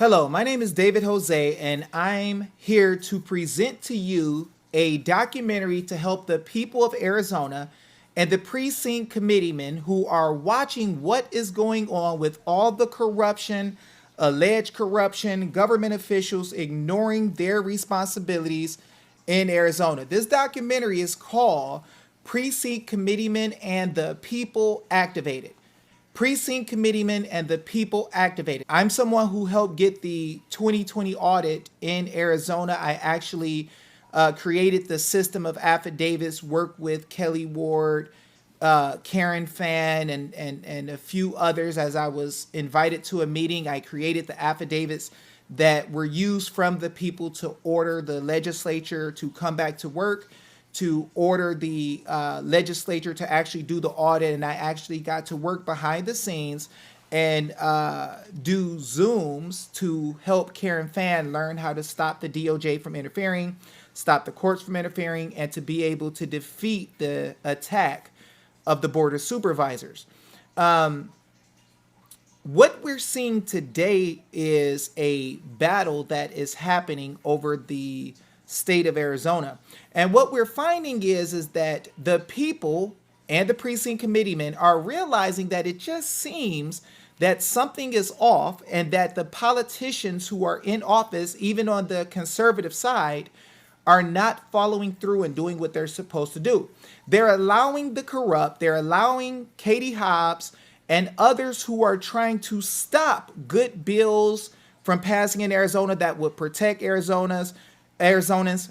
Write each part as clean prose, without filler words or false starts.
Hello, my name is David Jose, and I'm here to present to you a documentary to help the people of Arizona and the precinct committeemen who are watching what is going on with all the corruption, alleged corruption, government officials ignoring their responsibilities in Arizona. This documentary is called Precinct Committeemen and the People Activated. Precinct Committeemen and the People Activated. I'm someone who helped get the 2020 audit in Arizona. I actually created the system of affidavits, worked with Kelly Ward, Karen Fan, and a few others. As I was invited to a meeting, I created the affidavits that were used from the people to order the legislature to come back to work, to order the legislature to actually do the audit. And I actually got to work behind the scenes and do Zooms to help Karen Fan learn how to stop the DOJ from interfering, stop the courts from interfering, and to be able to defeat the attack of the Board of Supervisors. What we're seeing today is a battle that is happening over the state of Arizona. And what we're finding is that the people and the precinct committeemen are realizing that it just seems that something is off, and that the politicians who are in office, even on the conservative side, are not following through and doing what they're supposed to do. They're allowing the corrupt, they're allowing Katie Hobbs and others who are trying to stop good bills from passing in Arizona that would protect Arizonans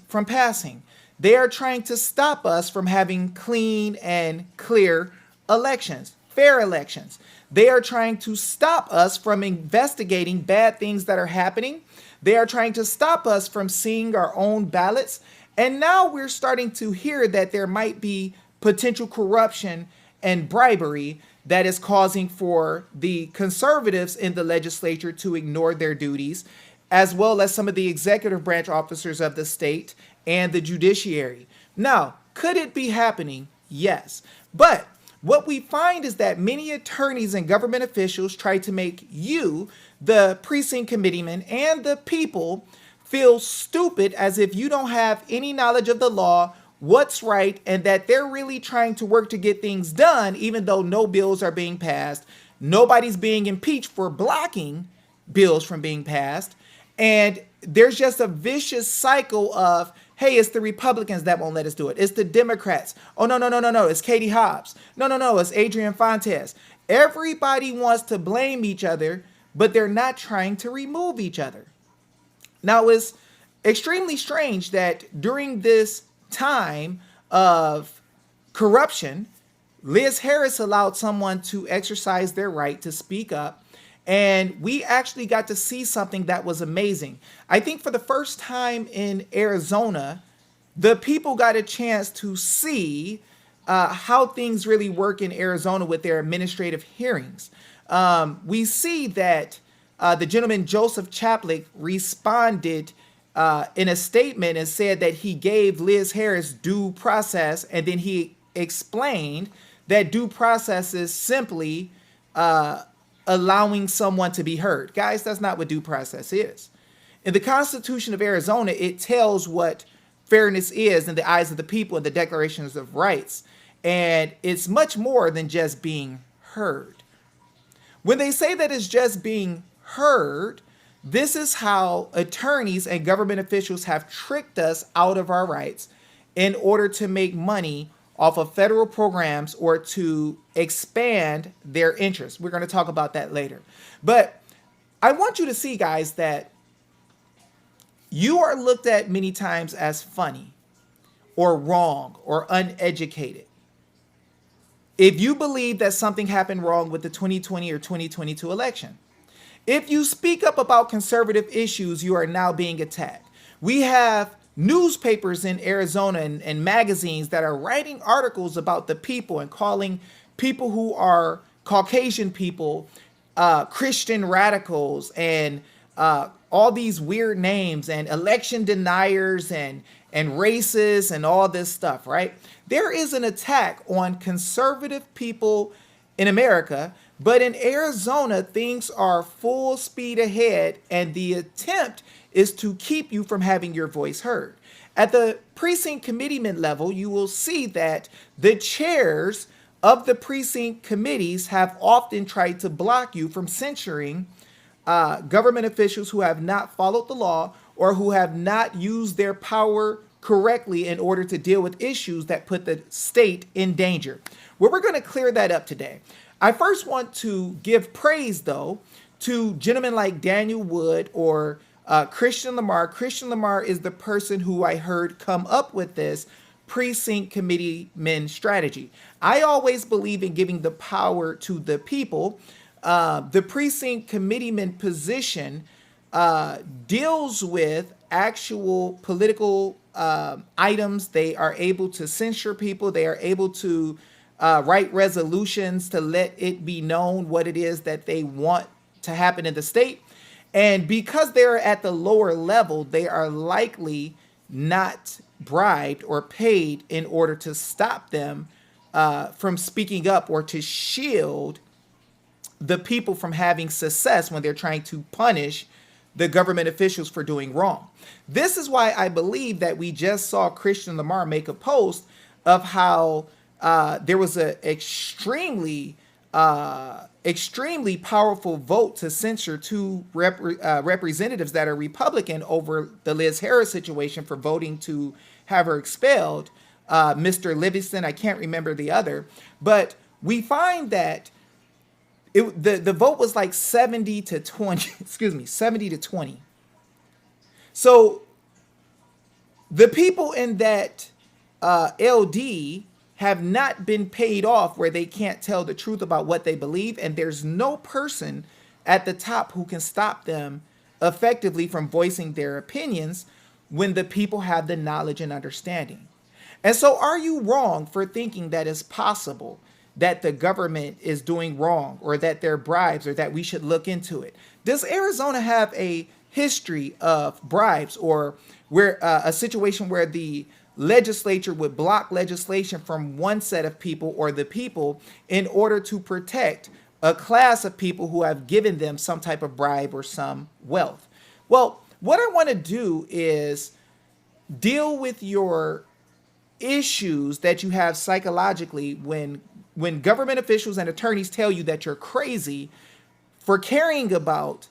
from passing. They are trying to stop us from having clean and clear elections, fair elections. They are trying to stop us from investigating bad things that are happening. They are trying to stop us from seeing our own ballots. And now we're starting to hear that there might be potential corruption and bribery that is causing for the conservatives in the legislature to ignore their duties, as well as some of the executive branch officers of the state and the judiciary. Now, could it be happening? Yes. But what we find is that many attorneys and government officials try to make you, the precinct committeemen, and the people feel stupid, as if you don't have any knowledge of the law, what's right, and that they're really trying to work to get things done, even though no bills are being passed. Nobody's being impeached for blocking bills from being passed. And there's just a vicious cycle of, hey, it's the Republicans that won't let us do it. It's the Democrats. Oh, no. It's Katie Hobbs. No. It's Adrian Fontes. Everybody wants to blame each other, but they're not trying to remove each other. Now, it's extremely strange that during this time of corruption, Liz Harris allowed someone to exercise their right to speak up. And we actually got to see something that was amazing. I think for the first time in Arizona, the people got a chance to see how things really work in Arizona with their administrative hearings. We see that the gentleman Joseph Chaplick responded in a statement and said that he gave Liz Harris due process, and then he explained that due process is simply allowing someone to be heard. Guys, that's not what due process is. In the Constitution of Arizona, it tells what fairness is in the eyes of the people in the Declarations of Rights. And it's much more than just being heard. When they say that it's just being heard, this is how attorneys and government officials have tricked us out of our rights in order to make money off of federal programs or to expand their interests. We're going to talk about that later. But I want you to see, guys, that you are looked at many times as funny or wrong or uneducated if you believe that something happened wrong with the 2020 or 2022 election. If you speak up about conservative issues, you are now being attacked. We have newspapers in Arizona and magazines that are writing articles about the people and calling people who are Caucasian people Christian radicals and all these weird names and election deniers and racists and all this stuff, right? There is an attack on conservative people in America, but in Arizona, things are full speed ahead, and the attempt is to keep you from having your voice heard. At the precinct committeeman level, you will see that the chairs of the precinct committees have often tried to block you from censuring government officials who have not followed the law or who have not used their power correctly in order to deal with issues that put the state in danger. Well, we're going to clear that up today. I first want to give praise, though, to gentlemen like Daniel Wood or Christian Lamar. Christian Lamar is the person who I heard come up with this precinct committeeman strategy. I always believe in giving the power to the people. The precinct committeeman position deals with actual political items. They are able to censure people. They are able to write resolutions to let it be known what it is that they want to happen in the state. And because they're at the lower level, they are likely not bribed or paid in order to stop them from speaking up or to shield the people from having success when they're trying to punish the government officials for doing wrong. This is why I believe that we just saw Christian Lamar make a post of how there was an extremely powerful vote to censure two representatives that are Republican over the Liz Harris situation for voting to have her expelled. Mr. Livingston, I can't remember the other, but we find that the vote was like 70 to 20, 70 to 20. So the people in that LD have not been paid off where they can't tell the truth about what they believe, and there's no person at the top who can stop them effectively from voicing their opinions when the people have the knowledge and understanding. And so are you wrong for thinking that it's possible that the government is doing wrong or that they're bribes or that we should look into it? Does Arizona have a history of bribes or where a situation where the legislature would block legislation from one set of people or the people in order to protect a class of people who have given them some type of bribe or some wealth? Well, what I want to do is deal with your issues that you have psychologically when government officials and attorneys tell you that you're crazy for caring about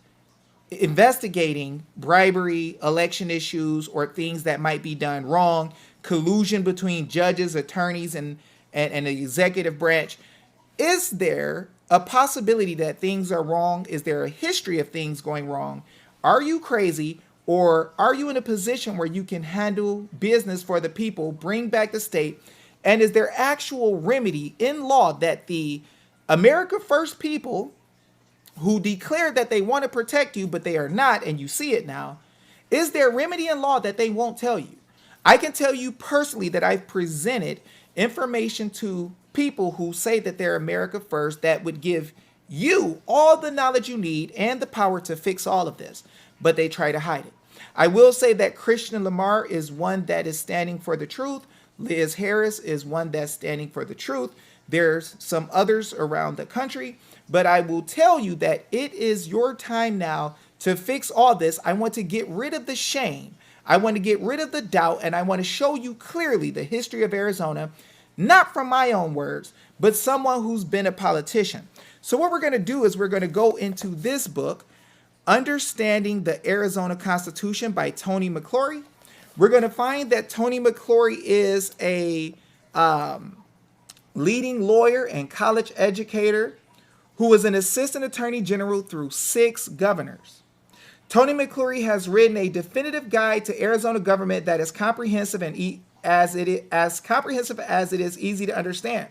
investigating bribery, election issues, or things that might be done wrong, collusion between judges, attorneys, and the executive branch. Is there a possibility that things are wrong? Is there a history of things going wrong? Are you crazy? Or are you in a position where you can handle business for the people, bring back the state? And is there actual remedy in law that the America First people who declared that they want to protect you, but they are not, and you see it now, is there remedy in law that they won't tell you? I can tell you personally that I've presented information to people who say that they're America First that would give you all the knowledge you need and the power to fix all of this, but they try to hide it. I will say that Christian Lamar is one that is standing for the truth. Liz Harris is one that's standing for the truth. There's some others around the country, but I will tell you that it is your time now to fix all this. I want to get rid of the shame. I want to get rid of the doubt, and I want to show you clearly the history of Arizona, not from my own words, but someone who's been a politician. So what we're going to do is we're going to go into this book, Understanding the Arizona Constitution by Tony McClory. We're going to find that Tony McClory is a leading lawyer and college educator who was an assistant attorney general through 6 governors. Tony McClory has written a definitive guide to Arizona government that is comprehensive and as comprehensive as it is easy to understand.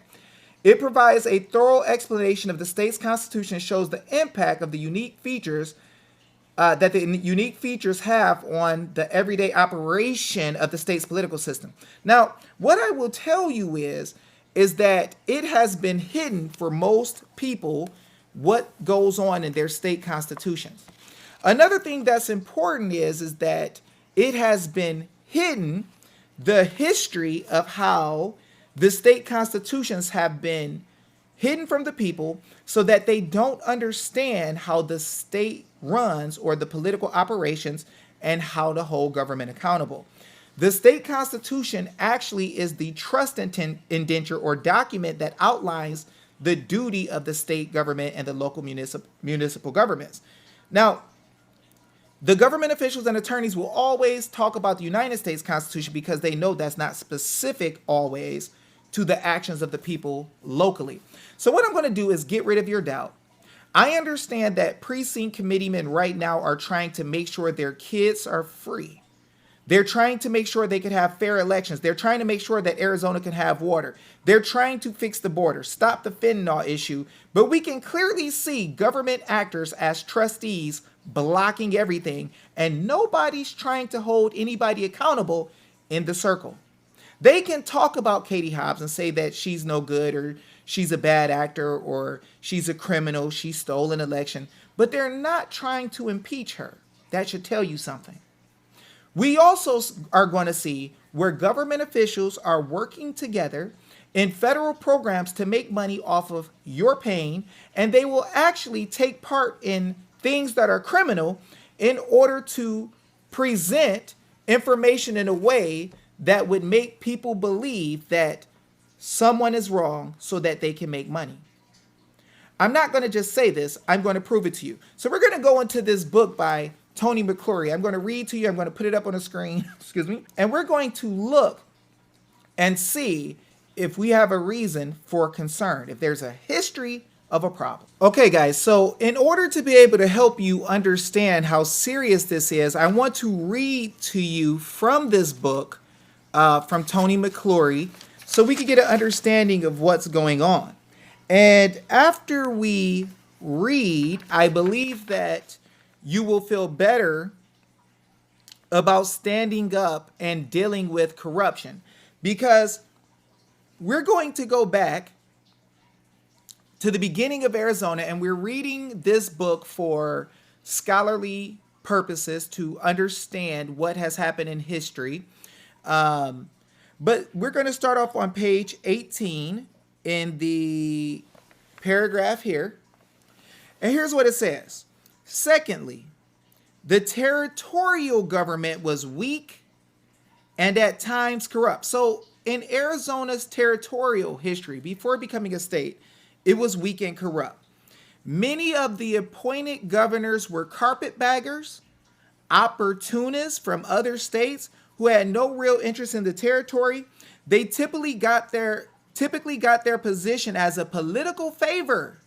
It provides a thorough explanation of the state's constitution and shows the impact of the unique features that the unique features have on the everyday operation of the state's political system. Now, what I will tell you is that it has been hidden for most people what goes on in their state constitutions. Another thing that's important is that it has been hidden the history of how the state constitutions have been hidden from the people so that they don't understand how the state runs or the political operations and how to hold government accountable. The state constitution actually is the trust indenture or document that outlines the duty of the state government and the local municipal governments. Now, the government officials and attorneys will always talk about the United States Constitution because they know that's not specific always to the actions of the people locally. So what I'm going to do is get rid of your doubt. I understand that precinct committeemen right now are trying to make sure their kids are free. They're trying to make sure they can have fair elections. They're trying to make sure that Arizona can have water. They're trying to fix the border, stop the fentanyl issue. But we can clearly see government actors as trustees blocking everything, and nobody's trying to hold anybody accountable in the circle. They can talk about Katie Hobbs and say that she's no good or she's a bad actor or she's a criminal, she stole an election, but they're not trying to impeach her. That should tell you something. We also are going to see where government officials are working together in federal programs to make money off of your pain, and they will actually take part in things that are criminal in order to present information in a way that would make people believe that someone is wrong so that they can make money. I'm not going to just say this, I'm going to prove it to you. So we're going to go into this book by Tony McClure. I'm going to read to you. I'm going to put it up on the screen. Excuse me. And we're going to look and see if we have a reason for concern, if there's a history of a problem. Okay, guys. So in order to be able to help you understand how serious this is, I want to read to you from this book from Tony McClure so we can get an understanding of what's going on. And after we read, I believe that you will feel better about standing up and dealing with corruption, because we're going to go back to the beginning of Arizona, and we're reading this book for scholarly purposes to understand what has happened in history. But we're going to start off on page 18 in the paragraph here. And here's what it says. Secondly, the territorial government was weak and at times corrupt. So in Arizona's territorial history, before becoming a state, it was weak and corrupt. Many of the appointed governors were carpetbaggers, opportunists from other states who had no real interest in the territory. They typically got their position as a political favor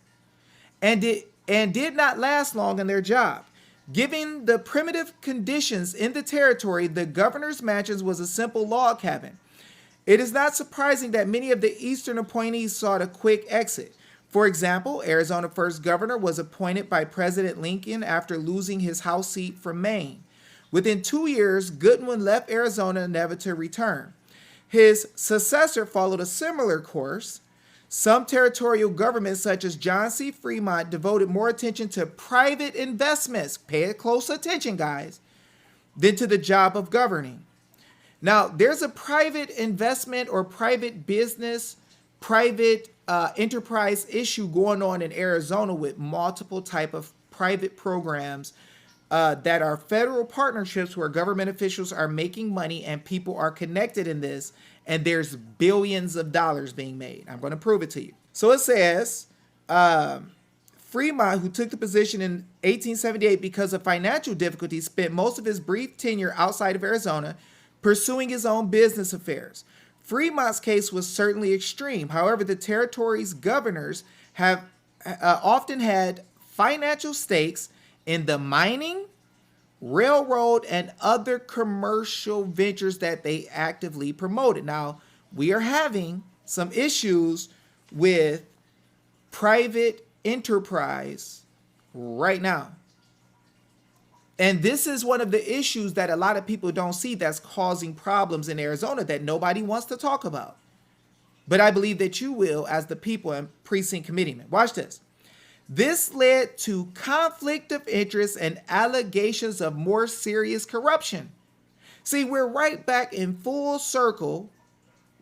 and did not last long in their job. Given the primitive conditions in the territory, the governor's mansion was a simple log cabin. It is not surprising that many of the eastern appointees sought a quick exit. For example, Arizona's first governor was appointed by President Lincoln after losing his House seat from Maine. Within 2 years, Goodwin left Arizona never to return. His successor followed a similar course. Some territorial governments, such as John C. Fremont, devoted more attention to private investments, pay close attention, guys, than to the job of governing. Now, there's a private investment or private business, private enterprise issue going on in Arizona with multiple type of private programs that are federal partnerships where government officials are making money and people are connected in this, and there's billions of dollars being made. I'm going to prove it to you. So it says, Fremont, who took the position in 1878 because of financial difficulties, spent most of his brief tenure outside of Arizona pursuing his own business affairs. Fremont's case was certainly extreme. However, the territory's governors have often had financial stakes in the mining, railroad, and other commercial ventures that they actively promoted. Now, we are having some issues with private enterprise right now. And this is one of the issues that a lot of people don't see that's causing problems in Arizona that nobody wants to talk about. But I believe that you will as the People and Precinct Committeemen. Watch this. This led to conflict of interest and allegations of more serious corruption. See, we're right back in full circle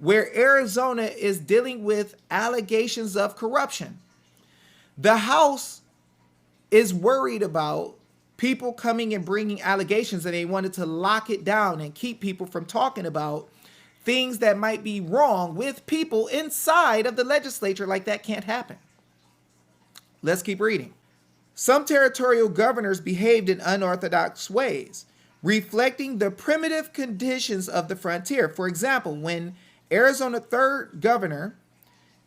where Arizona is dealing with allegations of corruption. The House is worried about people coming and bringing allegations, and they wanted to lock it down and keep people from talking about things that might be wrong with people inside of the legislature. Like, that can't happen. Let's keep reading. Some territorial governors behaved in unorthodox ways, reflecting the primitive conditions of the frontier. For example, when Arizona 3rd Governor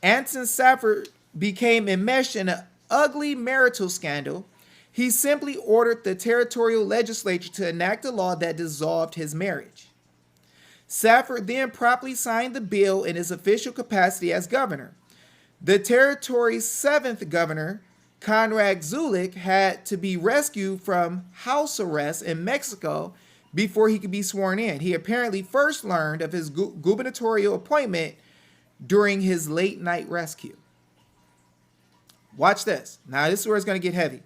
Anson Safford became enmeshed in an ugly marital scandal, he simply ordered the territorial legislature to enact a law that dissolved his marriage. Safford then promptly signed the bill in his official capacity as governor. The territory's 7th governor, Conrad Zulick, had to be rescued from house arrest in Mexico before he could be sworn in. He apparently first learned of his gubernatorial appointment during his late night rescue. Watch this. Now, this is where it's going to get heavy.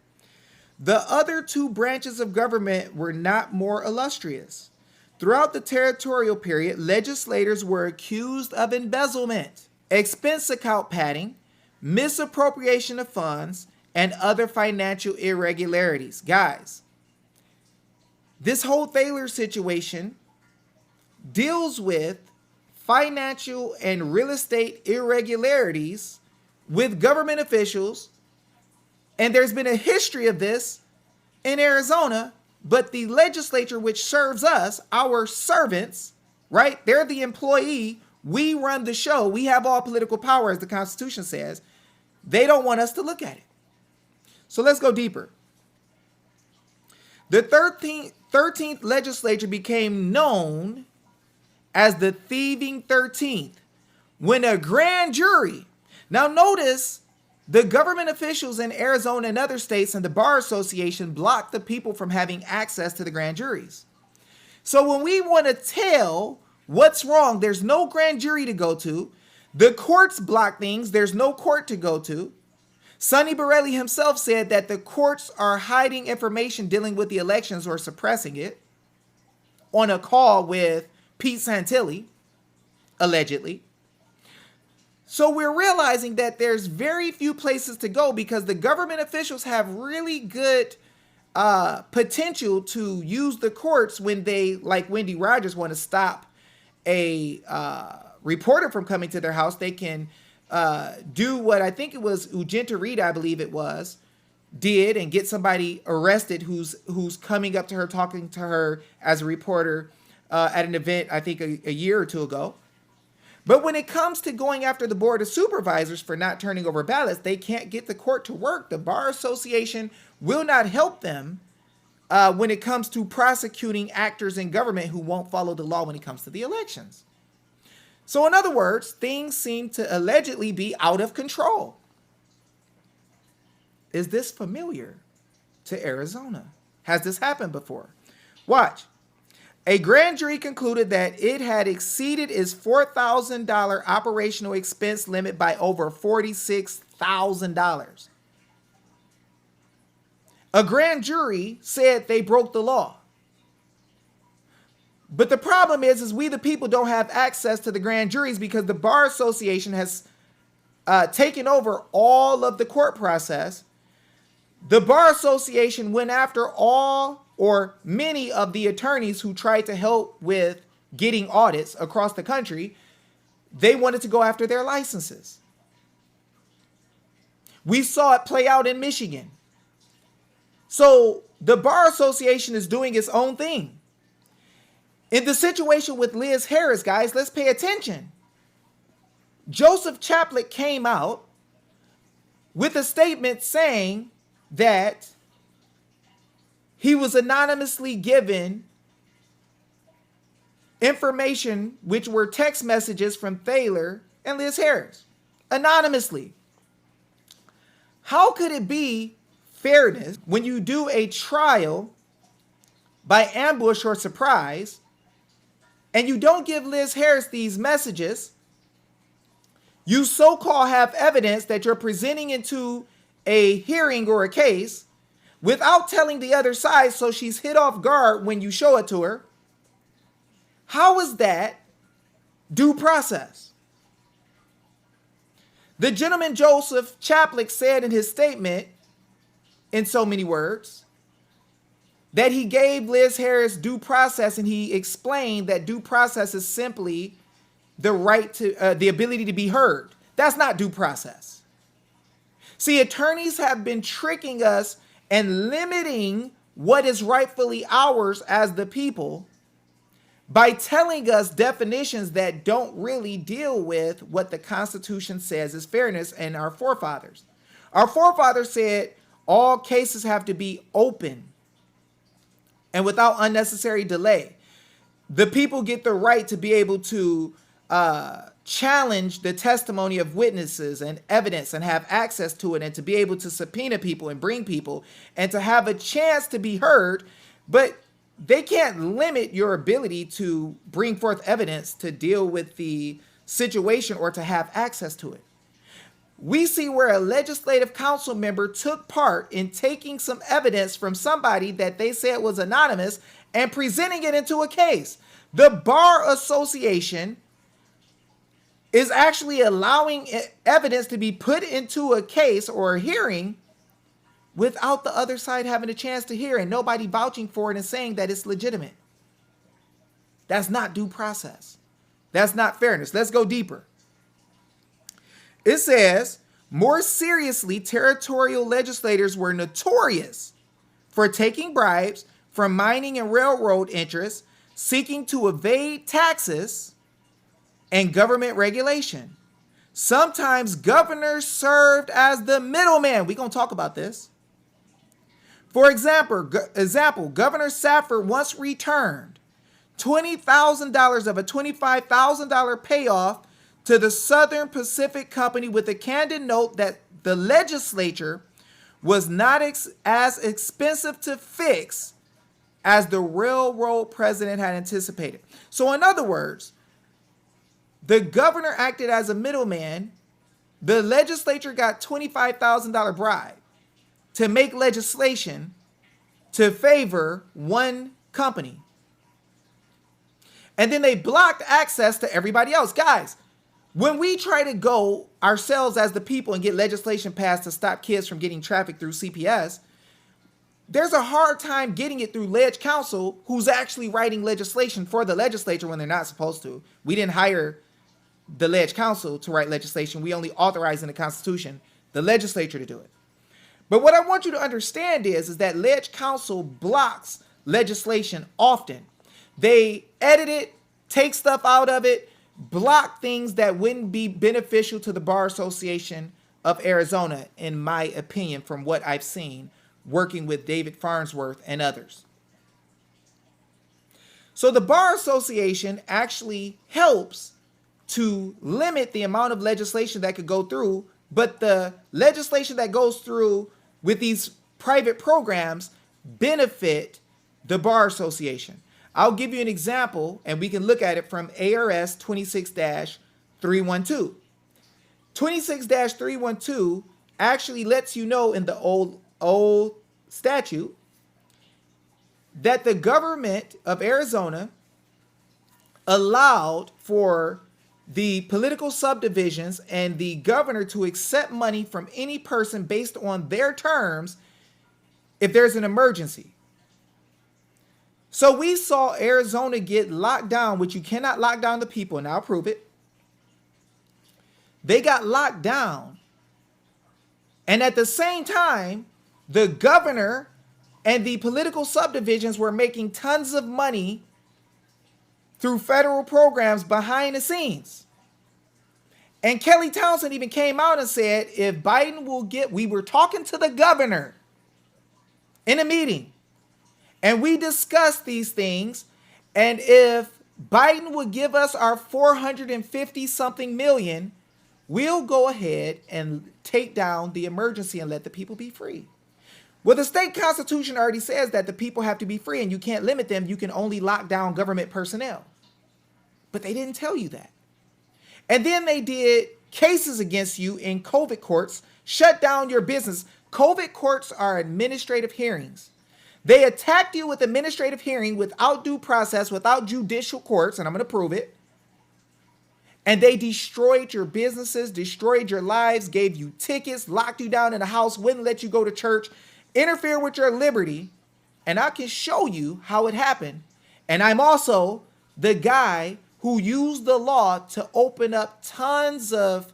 The other two branches of government were not more illustrious. Throughout the territorial period, legislators were accused of embezzlement, expense account padding, misappropriation of funds, and other financial irregularities. Guys, this whole Thaler situation deals with financial and real estate irregularities with government officials, and there's been a history of this in Arizona, but the legislature, which serves us, our servants, right? They're the employee. We run the show. We have all political power, as the Constitution says. They don't want us to look at it. So let's go deeper. The 13th legislature became known as the Thieving 13th when a grand jury, now notice, the government officials in Arizona and other states and the Bar Association blocked the people from having access to the grand juries. So when we want to tell what's wrong, there's no grand jury to go to. The courts block things. There's no court to go to. Sonny Borelli himself said that the courts are hiding information dealing with the elections or suppressing it on a call with Pete Santilli, allegedly. So we're realizing that there's very few places to go because the government officials have really good potential to use the courts when they, like Wendy Rogers, want to stop a reporter from coming to their house. They can do what I think it was Ujenta Reed, I believe it was, did, and get somebody arrested who's coming up to her, talking to her as a reporter at an event, I think a year or two ago. But when it comes to going after the Board of Supervisors for not turning over ballots, they can't get the court to work. The Bar Association will not help them when it comes to prosecuting actors in government who won't follow the law when it comes to the elections. So in other words, things seem to allegedly be out of control. Is this familiar to Arizona? Has this happened before? Watch. A grand jury concluded that it had exceeded its $4,000 operational expense limit by over $46,000. A grand jury said they broke the law. But the problem is we the people don't have access to the grand juries because the Bar Association has taken over all of the court process. The Bar Association went after all or many of the attorneys who tried to help with getting audits across the country. They wanted to go after their licenses. We saw it play out in Michigan. So the Bar Association is doing its own thing. In the situation with Liz Harris, guys, let's pay attention. Joseph Chaplet came out with a statement saying that he was anonymously given information, which were text messages from Thaler and Liz Harris, anonymously. How could it be fairness when you do a trial by ambush or surprise and you don't give Liz Harris these messages? You so-called have evidence that you're presenting into a hearing or a case without telling the other side, so she's hit off guard when you show it to her. How is that due process. The gentleman Joseph Chaplick said in his statement, in so many words, that he gave Liz Harris due process, and he explained that due process is simply the right to the ability to be heard. That's not due process. See, attorneys have been tricking us and limiting what is rightfully ours as the people by telling us definitions that don't really deal with what the Constitution says is fairness. And our forefathers said all cases have to be open and without unnecessary delay. The people get the right to be able to challenge the testimony of witnesses and evidence and have access to it, and to be able to subpoena people and bring people and to have a chance to be heard. But they can't limit your ability to bring forth evidence to deal with the situation or to have access to it. We see where a legislative council member took part in taking some evidence from somebody that they said was anonymous and presenting it into a case. The Bar Association is actually allowing evidence to be put into a case or a hearing without the other side having a chance to hear and nobody vouching for it and saying that it's legitimate. That's not due process. That's not fairness. Let's go deeper. It says, more seriously, territorial legislators were notorious for taking bribes from mining and railroad interests, seeking to evade taxes and government regulation. Sometimes governors served as the middleman. We're going to talk about this. For example, Governor Safford once returned $20,000 of a $25,000 payoff to the Southern Pacific Company with a candid note that the legislature was not as expensive to fix as the railroad president had anticipated. So in other words, the governor acted as a middleman. The legislature got $25,000 bribe to make legislation to favor one company. And then they blocked access to everybody else. Guys, when we try to go ourselves as the people and get legislation passed to stop kids from getting trafficked through CPS, there's a hard time getting it through Leg Council, who's actually writing legislation for the legislature when they're not supposed to. We didn't hire the Leg Council to write legislation. We only authorize in the Constitution the legislature to do it. But what I want you to understand is that Leg Council blocks legislation often. They edit it, take stuff out of it, block things that wouldn't be beneficial to the Bar Association of Arizona, in my opinion, from what I've seen working with David Farnsworth and others. So the Bar Association actually helps to limit the amount of legislation that could go through, but the legislation that goes through with these private programs benefit the Bar Association. I'll give you an example, and we can look at it from ARS 26-312. 26-312 actually lets you know in the old statute that the government of Arizona allowed for the political subdivisions and the governor to accept money from any person based on their terms if there's an emergency. So we saw Arizona get locked down, which you cannot lock down the people, and I'll prove it. They got locked down. And at the same time, the governor and the political subdivisions were making tons of money through federal programs behind the scenes. And Kelly Townsend even came out and said, if Biden will get, we were talking to the governor in a meeting, and we discussed these things, and if Biden would give us our 450 something million, we'll go ahead and take down the emergency and let the people be free. Well, the state constitution already says that the people have to be free and you can't limit them. You can only lock down government personnel. But they didn't tell you that. And then they did cases against you in COVID courts, shut down your business. COVID courts are administrative hearings. They attacked you with administrative hearing without due process, without judicial courts, and I'm going to prove it. And they destroyed your businesses, destroyed your lives, gave you tickets, locked you down in a house, wouldn't let you go to church, interfere with your liberty. And I can show you how it happened. And I'm also the guy who used the law to open up tons of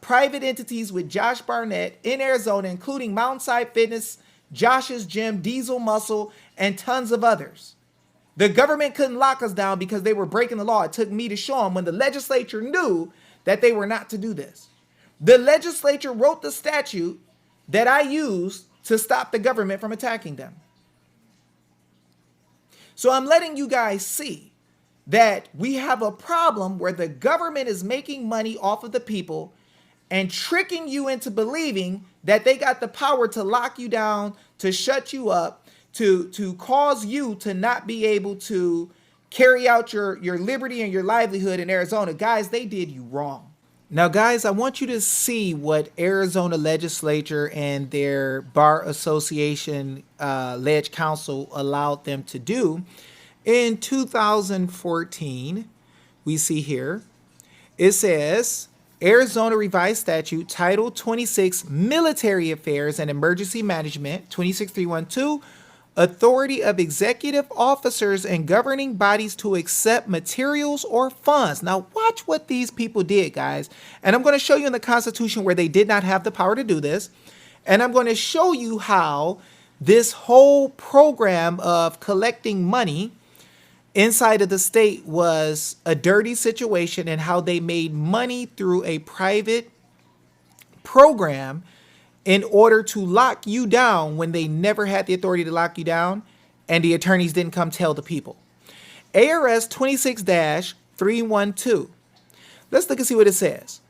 private entities with Josh Barnett in Arizona, including Mountainside Fitness, Josh's Gym, Diesel Muscle, and tons of others. The government couldn't lock us down because they were breaking the law. It took me to show them when the legislature knew that they were not to do this. The legislature wrote the statute that I used to stop the government from attacking them. So I'm letting you guys see that we have a problem where the government is making money off of the people and tricking you into believing that they got the power to lock you down, to shut you up, to cause you to not be able to carry out your liberty and your livelihood in Arizona. Guys, they did you wrong. Now, guys, I want you to see what Arizona legislature and their Bar Association led council allowed them to do. In 2014, we see here, it says, Arizona Revised Statute, Title 26, Military Affairs and Emergency Management, 26312, authority of executive officers and governing bodies to accept materials or funds. Now, watch what these people did, guys. And I'm going to show you in the Constitution where they did not have the power to do this. And I'm going to show you how this whole program of collecting money inside of the state was a dirty situation and how they made money through a private program in order to lock you down when they never had the authority to lock you down and the attorneys didn't come tell the people. ARS 26-312. Let's look and see what it says.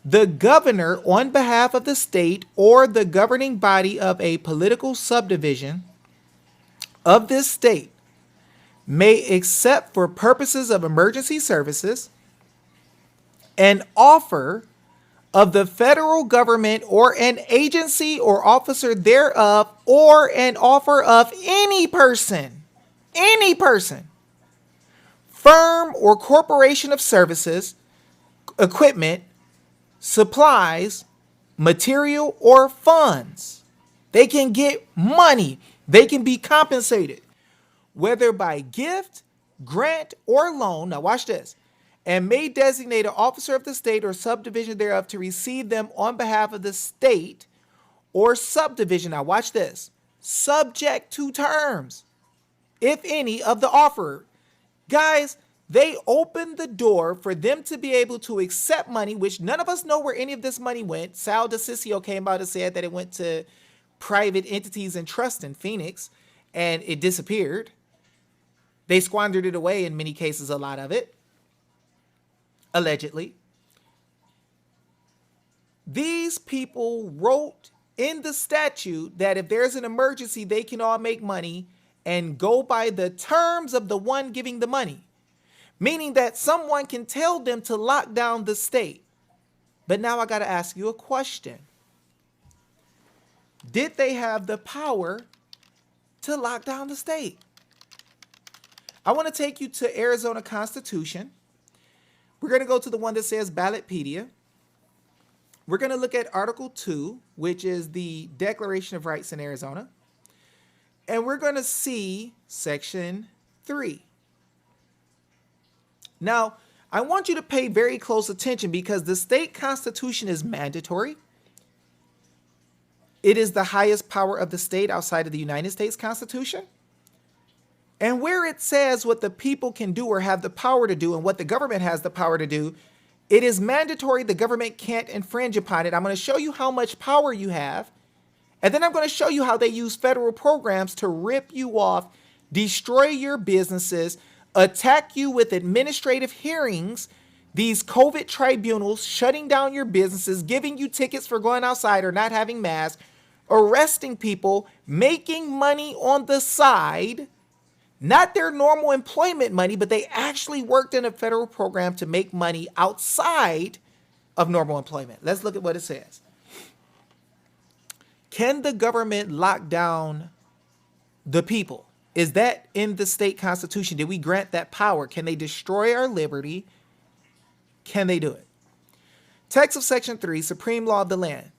The governor, on behalf of the state or the governing body of a political subdivision of this state, may accept for purposes of emergency services an offer of the federal government or an agency or officer thereof, or an offer of any person, firm or corporation of services, equipment, supplies, material, or funds. They can get money. They can be compensated, whether by gift, grant, or loan. Now watch this. And may designate an officer of the state or subdivision thereof to receive them on behalf of the state or subdivision. Now watch this. Subject to terms, if any, of the offerer. Guys, they opened the door for them to be able to accept money, which none of us know where any of this money went. Sal DeCiccio came out and said that it went to private entities and trust in Phoenix, and it disappeared. They squandered it away in many cases, a lot of it. Allegedly. These people wrote in the statute that if there's an emergency, they can all make money and go by the terms of the one giving the money. Meaning that someone can tell them to lock down the state. But now I got to ask you a question. Did they have the power to lock down the state? I want to take you to Arizona Constitution. We're going to go to the one that says Ballotpedia. We're going to look at Article 2, which is the Declaration of Rights in Arizona. And we're going to see Section 3. Now, I want you to pay very close attention because the state constitution is mandatory. It is the highest power of the state outside of the United States Constitution. And where it says what the people can do or have the power to do and what the government has the power to do, it is mandatory. The government can't infringe upon it. I'm going to show you how much power you have. And then I'm going to show you how they use federal programs to rip you off, destroy your businesses, attack you with administrative hearings, these COVID tribunals, shutting down your businesses, giving you tickets for going outside or not having masks, arresting people, making money on the side. Not their normal employment money, but they actually worked in a federal program to make money outside of normal employment. Let's look at what it says. Can the government lock down the people? Is that in the state constitution? Did we grant that power? Can they destroy our liberty Can they do it? Text of Section 3, Supreme Law of the Land.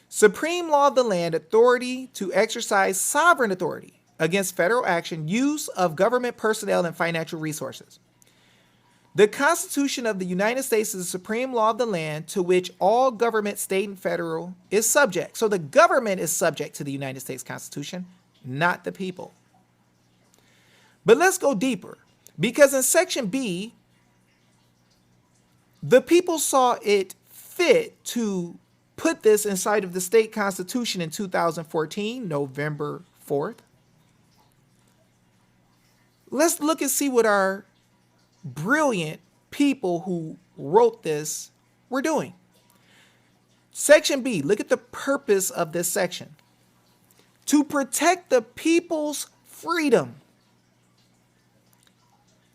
Supreme law of the land, authority to exercise sovereign authority against federal action, use of government personnel and financial resources. The Constitution of the United States is the supreme law of the land to which all government, state and federal, is subject. So the government is subject to the United States Constitution, not the people. But let's go deeper, because in Section B, the people saw it fit to put this inside of the state constitution in 2014, November 4th. Let's look and see what our brilliant people who wrote this were doing. Section B, look at the purpose of this section. To protect the people's freedom.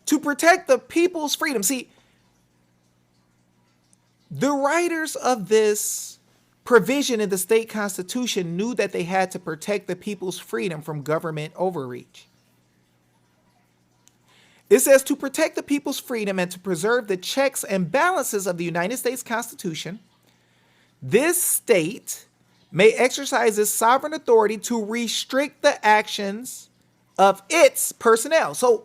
To protect the people's freedom. See, the writers of this provision in the state constitution knew that they had to protect the people's freedom from government overreach. It says to protect the people's freedom and to preserve the checks and balances of the United States Constitution, this state may exercise its sovereign authority to restrict the actions of its personnel. So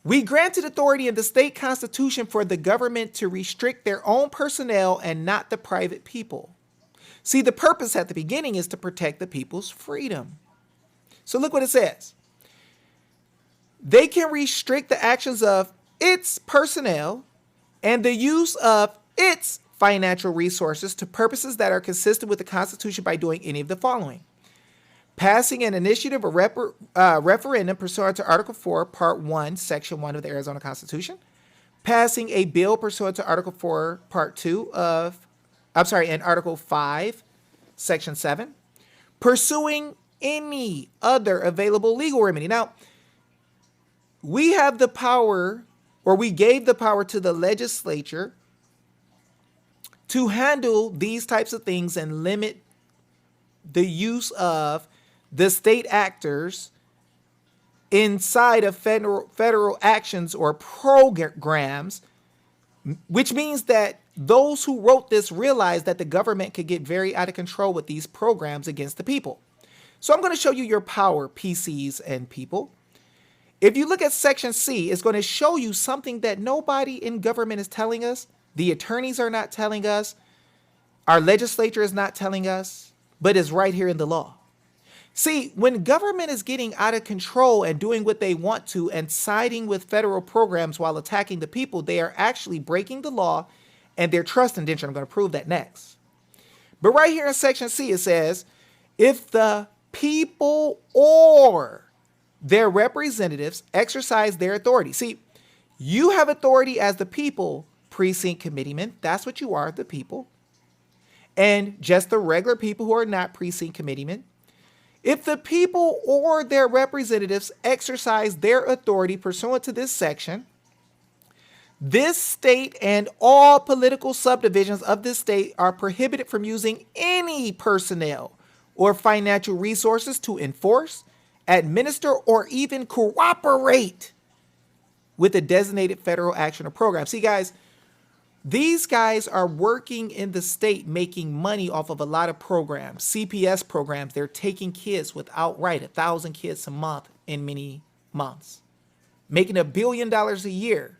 we granted authority in the state constitution for the government to restrict their own personnel and not the private people. See, the purpose at the beginning is to protect the people's freedom. So look what it says. They can restrict the actions of its personnel and the use of its financial resources to purposes that are consistent with the Constitution by doing any of the following. Passing an initiative or referendum pursuant to Article 4, Part 1, Section 1 of the Arizona Constitution. Passing a bill pursuant to Article 4, Part 2 and Article 5, Section 7. Pursuing any other available legal remedy. Now, we have the power, or we gave the power to the legislature to handle these types of things and limit the use of the state actors inside of federal actions or programs, which means that those who wrote this realized that the government could get very out of control with these programs against the people. So I'm going to show you your power, PCs and people. If you look at Section C, it's going to show you something that nobody in government is telling us. The attorneys are not telling us. Our legislature is not telling us, but it's right here in the law. See, when government is getting out of control and doing what they want to and siding with federal programs while attacking the people, they are actually breaking the law and their trust indenture. I'm going to prove that next. But right here in Section C, it says, if the people or their representatives exercise their authority. See, you have authority as the people, precinct committeemen. That's what you are, the people. And just the regular people who are not precinct committeemen. If the people or their representatives exercise their authority pursuant to this section, this state and all political subdivisions of this state are prohibited from using any personnel or financial resources to enforce, administer, or even cooperate with a designated federal action or program. See, guys, these guys are working in the state making money off of a lot of programs, CPS programs. They're taking kids with outright 1,000 kids a month in many months, making $1 billion a year.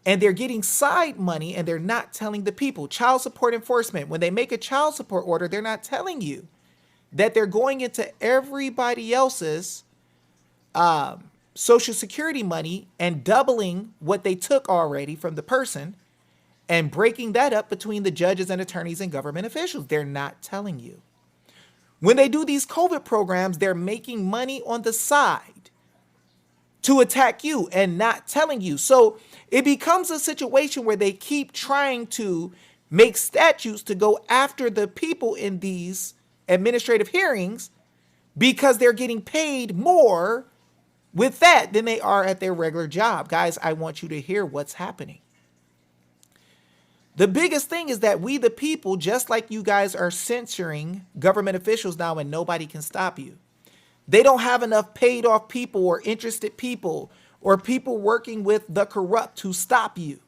And they're getting side money and they're not telling the people. Child support enforcement, when they make a child support order, they're not telling you that they're going into everybody else's Social Security money and doubling what they took already from the person and breaking that up between the judges and attorneys and government officials. They're not telling you. When they do these COVID programs, they're making money on the side to attack you and not telling you. So it becomes a situation where they keep trying to make statutes to go after the people in these administrative hearings because they're getting paid more with that than they are at their regular job. Guys, I want you to hear what's happening. The biggest thing is that we, the people, just like you guys are censoring government officials now and nobody can stop you. They don't have enough paid off people or interested people or people working with the corrupt to stop you.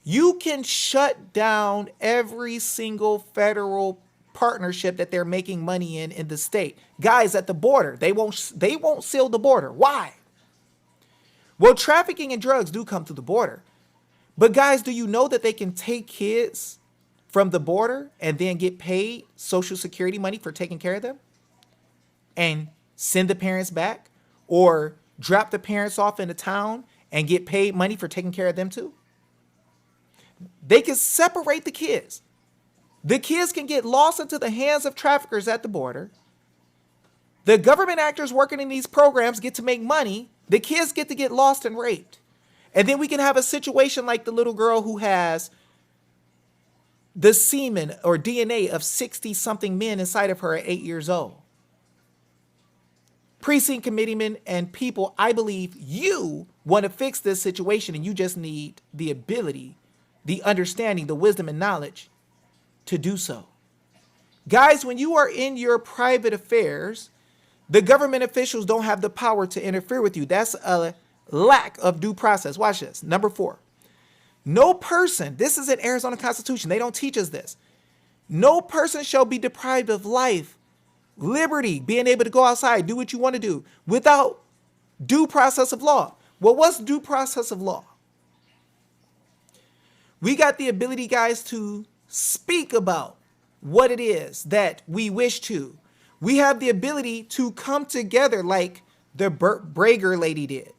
You can shut down every single federal partnership that they're making money in the state. Guys, at the border, they won't seal the border. Why? Well, trafficking and drugs do come through the border. But guys, do you know that they can take kids from the border and then get paid Social Security money for taking care of them and send the parents back, or drop the parents off in a town and get paid money for taking care of them too? They can separate the kids. The kids can get lost into the hands of traffickers at the border. The government actors working in these programs get to make money. The kids get to get lost and raped. And then we can have a situation like the little girl who has the semen or DNA of 60-something men inside of her at 8 years old. Precinct committeemen and people, I believe you want to fix this situation, and you just need the ability, the understanding, the wisdom and knowledge to do so. Guys, when you are in your private affairs, the government officials don't have the power to interfere with you. That's a lack of due process. Watch this. Number 4. No person, this is in Arizona Constitution, they don't teach us this. No person shall be deprived of life, liberty, being able to go outside, do what you want to do, without due process of law. Well, what's due process of law? We got the ability, guys, to speak about what it is that we wish to. We have the ability to come together like the Burt Brager lady did,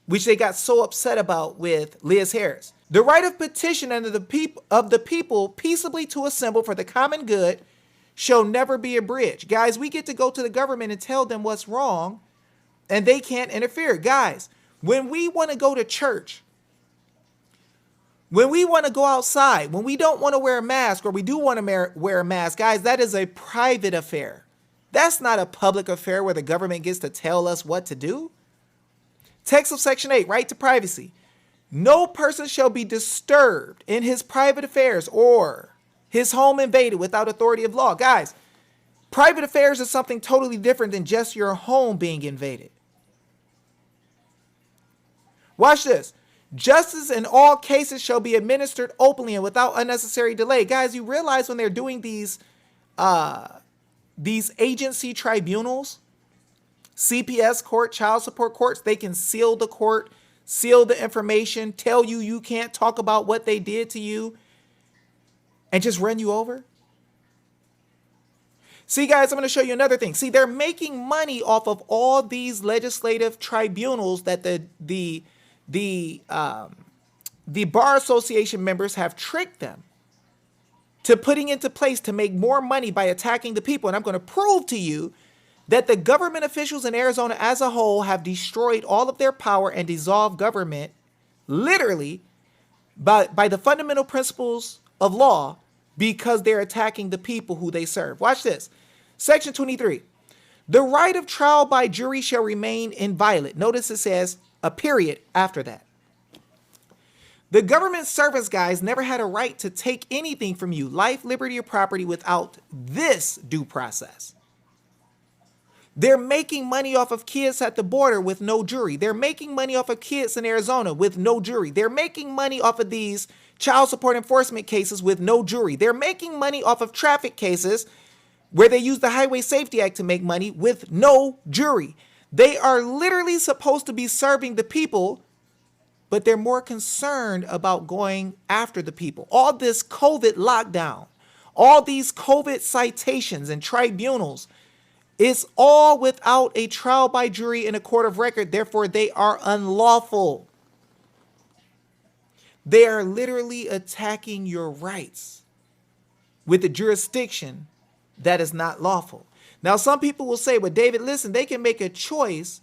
which they got so upset about with Liz Harris. The right of petition of the people peaceably to assemble for the common good shall never be abridged. Guys, we get to go to the government and tell them what's wrong, and they can't interfere. Guys, when we want to go to church, when we want to go outside, when we don't want to wear a mask, or we do want to wear a mask, guys, that is a private affair. That's not a public affair where the government gets to tell us what to do. Text of Section 8, right to privacy. No person shall be disturbed in his private affairs or his home invaded without authority of law. Guys, private affairs is something totally different than just your home being invaded. Watch this. Justice in all cases shall be administered openly and without unnecessary delay. Guys, you realize when they're doing these agency tribunals, CPS court, child support courts, they can seal the court, seal the information, tell you you can't talk about what they did to you, and just run you over. See, guys, I'm going to show you another thing. See, they're making money off of all these legislative tribunals that the Bar Association members have tricked them to putting into place to make more money by attacking the people. And I'm going to prove to you that the government officials in Arizona as a whole have destroyed all of their power and dissolved government literally by the fundamental principles of law, because they're attacking the people who they serve. Watch this. Section 23. The right of trial by jury shall remain inviolate. Notice it says a period after that. The government servants, guys, never had a right to take anything from you, life, liberty, or property, without this due process. They're making money off of kids at the border with no jury. They're making money off of kids in Arizona with no jury. They're making money off of these child support enforcement cases with no jury. They're making money off of traffic cases where they use the Highway Safety Act to make money with no jury. They are literally supposed to be serving the people, but they're more concerned about going after the people. All this COVID lockdown, all these COVID citations and tribunals, it's all without a trial by jury in a court of record. Therefore, they are unlawful. They are literally attacking your rights with a jurisdiction that is not lawful. Now, some people will say, well, David, listen, they can make a choice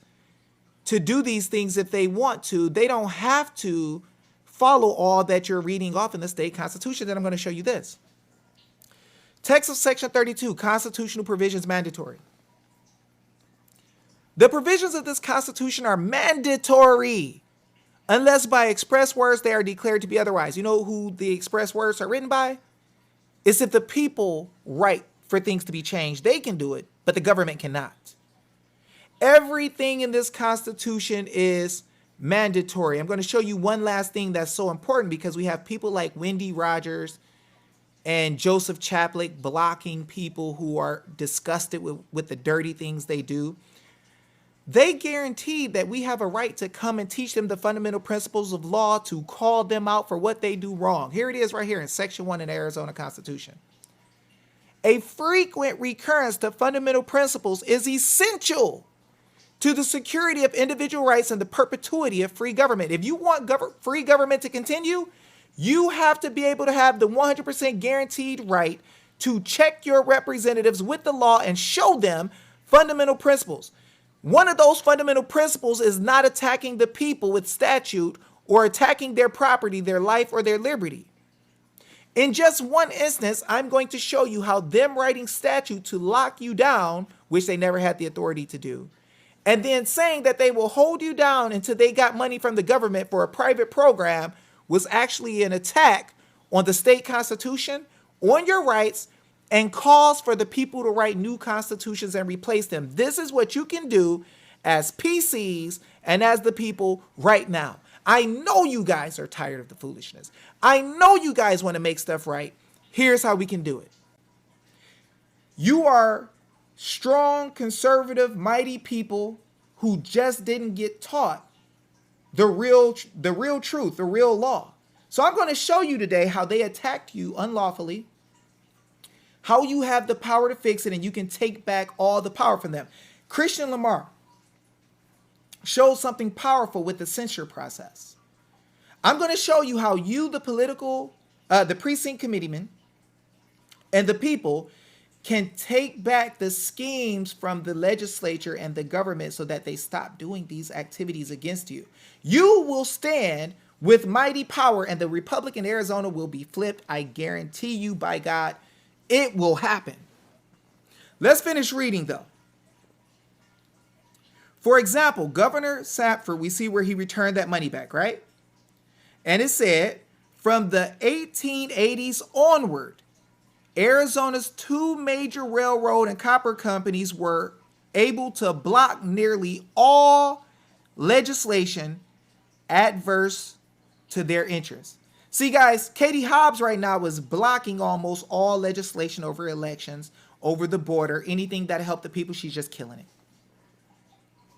to do these things if they want to. They don't have to follow all that you're reading off in the state constitution. Then I'm going to show you this. Text of Section 32, constitutional provisions mandatory. The provisions of this constitution are mandatory unless by express words they are declared to be otherwise. You know who the express words are written by? It's if the people write for things to be changed, they can do it, but the government cannot. Everything in this Constitution is mandatory. I'm going to show you one last thing that's so important, because we have people like Wendy Rogers and Joseph Chaplik blocking people who are disgusted with the dirty things they do. They guaranteed that we have a right to come and teach them the fundamental principles of law, to call them out for what they do wrong. Here it is right here in Section 1 in the Arizona Constitution. A frequent recurrence to fundamental principles is essential to the security of individual rights and the perpetuity of free government. If you want free government to continue, you have to be able to have the 100% guaranteed right to check your representatives with the law and show them fundamental principles. One of those fundamental principles is not attacking the people with statute or attacking their property, their life, or their liberty. In just one instance, I'm going to show you how them writing statute to lock you down, which they never had the authority to do, and then saying that they will hold you down until they got money from the government for a private program, was actually an attack on the state constitution, on your rights, and calls for the people to write new constitutions and replace them. This is what you can do as PCs and as the people right now. I know you guys are tired of the foolishness. I know you guys want to make stuff right. Here's how we can do it. You are strong, conservative, mighty people who just didn't get taught the real truth, the real law. So I'm going to show you today how they attacked you unlawfully, how you have the power to fix it, and you can take back all the power from them. Christian Lamar showed something powerful with the censure process. I'm going to show you how you, the precinct committeemen, and the people can take back the schemes from the legislature and the government so that they stop doing these activities against you. You will stand with mighty power, and the Republic in Arizona will be flipped. I guarantee you, by God, it will happen. Let's finish reading, though. For example, Governor Sapford, we see where he returned that money back, right? And it said, from the 1880s onward, Arizona's two major railroad and copper companies were able to block nearly all legislation adverse to their interests. See, guys, Katie Hobbs right now is blocking almost all legislation over elections, over the border, anything that helped the people. She's just killing it.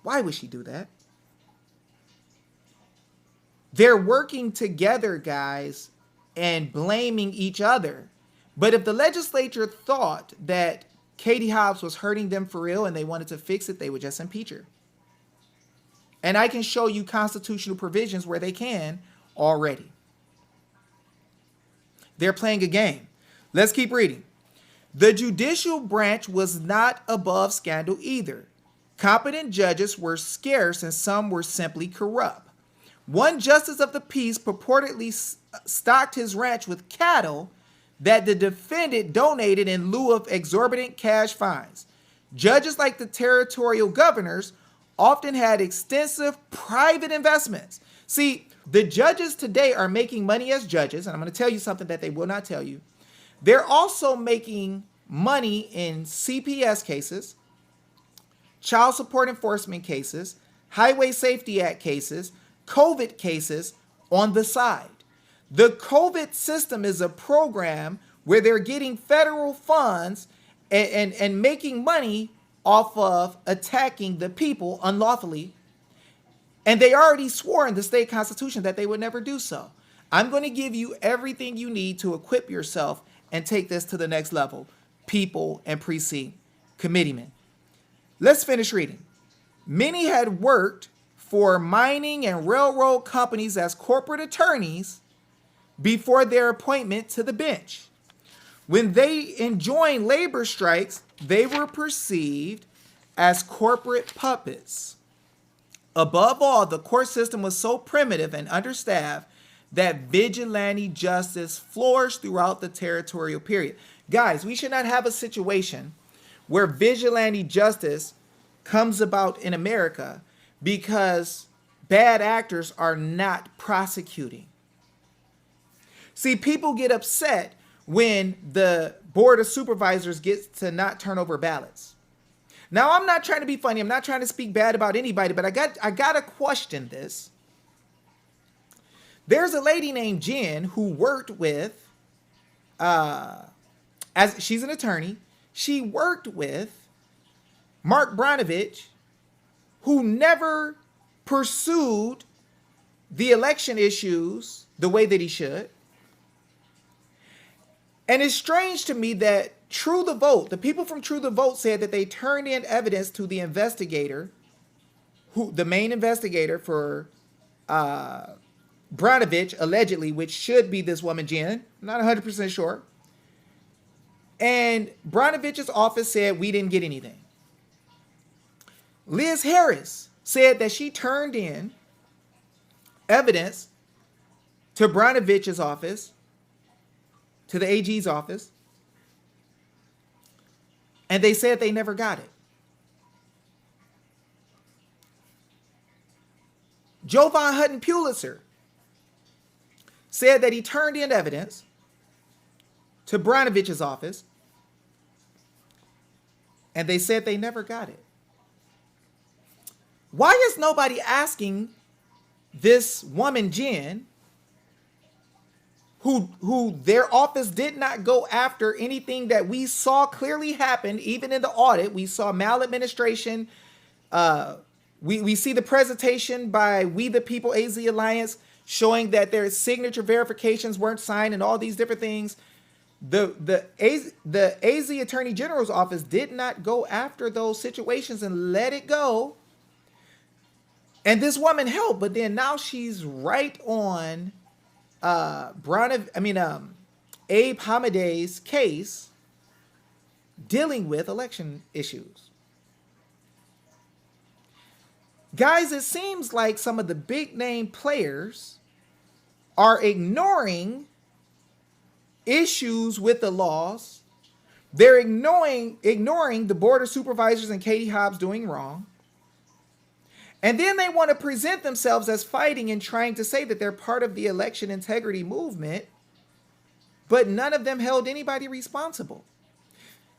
Why would she do that? They're working together, guys, and blaming each other. But if the legislature thought that Katie Hobbs was hurting them for real and they wanted to fix it, they would just impeach her. And I can show you constitutional provisions where they can already. They're playing a game. Let's keep reading. The judicial branch was not above scandal either. Competent judges were scarce and some were simply corrupt. One justice of the peace purportedly stocked his ranch with cattle that the defendant donated in lieu of exorbitant cash fines. Judges, like the territorial governors, often had extensive private investments. See, the judges today are making money as judges, and I'm going to tell you something that they will not tell you. They're also making money in CPS cases, child support enforcement cases, Highway Safety Act cases, COVID cases on the side. The COVID system is a program where they're getting federal funds and making money off of attacking the people unlawfully. And they already swore in the state constitution that they would never do so. I'm going to give you everything you need to equip yourself and take this to the next level. People and Precinct Committeemen. Let's finish reading. Many had worked for mining and railroad companies as corporate attorneys before their appointment to the bench. When they enjoined labor strikes, they were perceived as corporate puppets. Above all, the court system was so primitive and understaffed that vigilante justice flourished throughout the territorial period. Guys, we should not have a situation where vigilante justice comes about in America because bad actors are not prosecuting. See, people get upset when the Board of Supervisors gets to not turn over ballots. Now, I'm not trying to be funny. I'm not trying to speak bad about anybody, but I got to question this. There's a lady named Jen who worked with, as she's an attorney. She worked with Mark Bronovich, who never pursued the election issues the way that he should. And it's strange to me that True the Vote, the people from True the Vote said that they turned in evidence to the investigator, the main investigator for Bronovich, allegedly, which should be this woman, Jen. I'm not 100% sure. And Bronovich's office said we didn't get anything. Liz Harris said that she turned in evidence to Bronovich's office, to the AG's office, and they said they never got it. Jovan Hutton Pulitzer said that he turned in evidence to Bronovich's office, and they said they never got it. Why is nobody asking this woman, Jen, who their office did not go after anything that we saw clearly happened, even in the audit? We saw maladministration. We see the presentation by We the People AZ Alliance showing that their signature verifications weren't signed and all these different things. The AZ Attorney General's office did not go after those situations and let it go. And this woman helped, but then now she's right on Abe Hamadeh's case dealing with election issues. Guys, it seems like some of the big name players are ignoring issues with the laws. They're ignoring the board of supervisors and Katie Hobbs doing wrong. And then they want to present themselves as fighting and trying to say that they're part of the election integrity movement, but none of them held anybody responsible.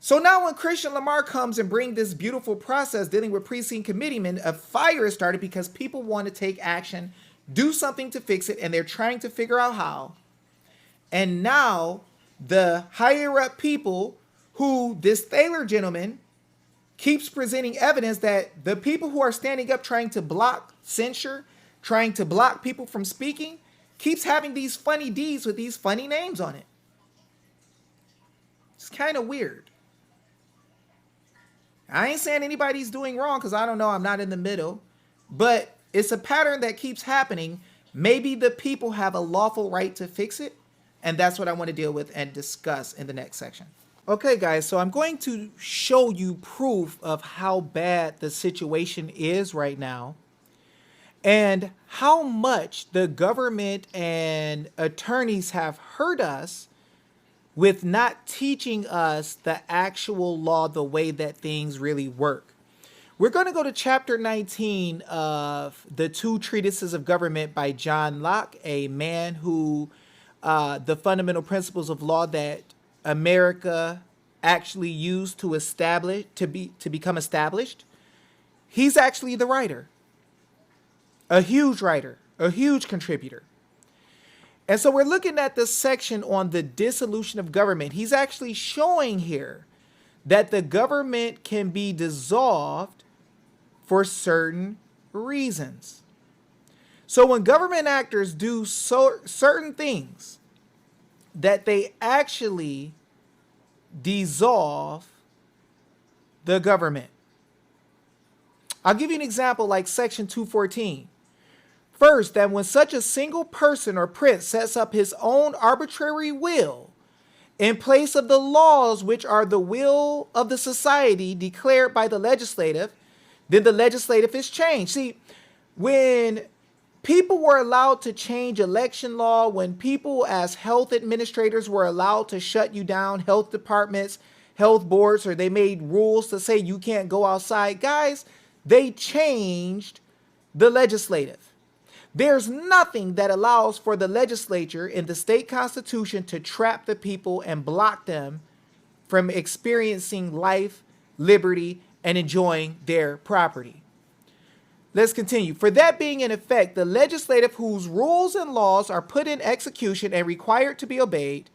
So now when Christian Lamar comes and brings this beautiful process dealing with precinct committeemen, a fire is started because people want to take action, do something to fix it, and they're trying to figure out how. And now the higher up people, who this Thaler gentleman keeps presenting evidence that the people who are standing up trying to block censure, trying to block people from speaking, keeps having these funny deeds with these funny names on it. It's kind of weird. I ain't saying anybody's doing wrong because I don't know. I'm not in the middle. But it's a pattern that keeps happening. Maybe the people have a lawful right to fix it. And that's what I want to deal with and discuss in the next section. Okay, guys, so I'm going to show you proof of how bad the situation is right now and how much the government and attorneys have hurt us with not teaching us the actual law the way that things really work. We're going to go to chapter 19 of The Two Treatises of Government by John Locke, a man who the fundamental principles of law that America actually used to become established. He's actually the writer, a huge contributor. And so we're looking at this section on the dissolution of government. He's actually showing here that the government can be dissolved for certain reasons. So when government actors do certain things, that they actually dissolve the government. I'll give you an example like section 214. First, that when such a single person or prince sets up his own arbitrary will in place of the laws which are the will of the society declared by the legislative, then the legislative is changed. See, when people were allowed to change election law, when people as health administrators were allowed to shut you down, health departments, health boards, or they made rules to say you can't go outside, guys, they changed the legislative. There's nothing that allows for the legislature in the state constitution to trap the people and block them from experiencing life, liberty, and enjoying their property. Let's continue. For that being in effect, the legislative whose rules and laws are put in execution and required to be obeyed,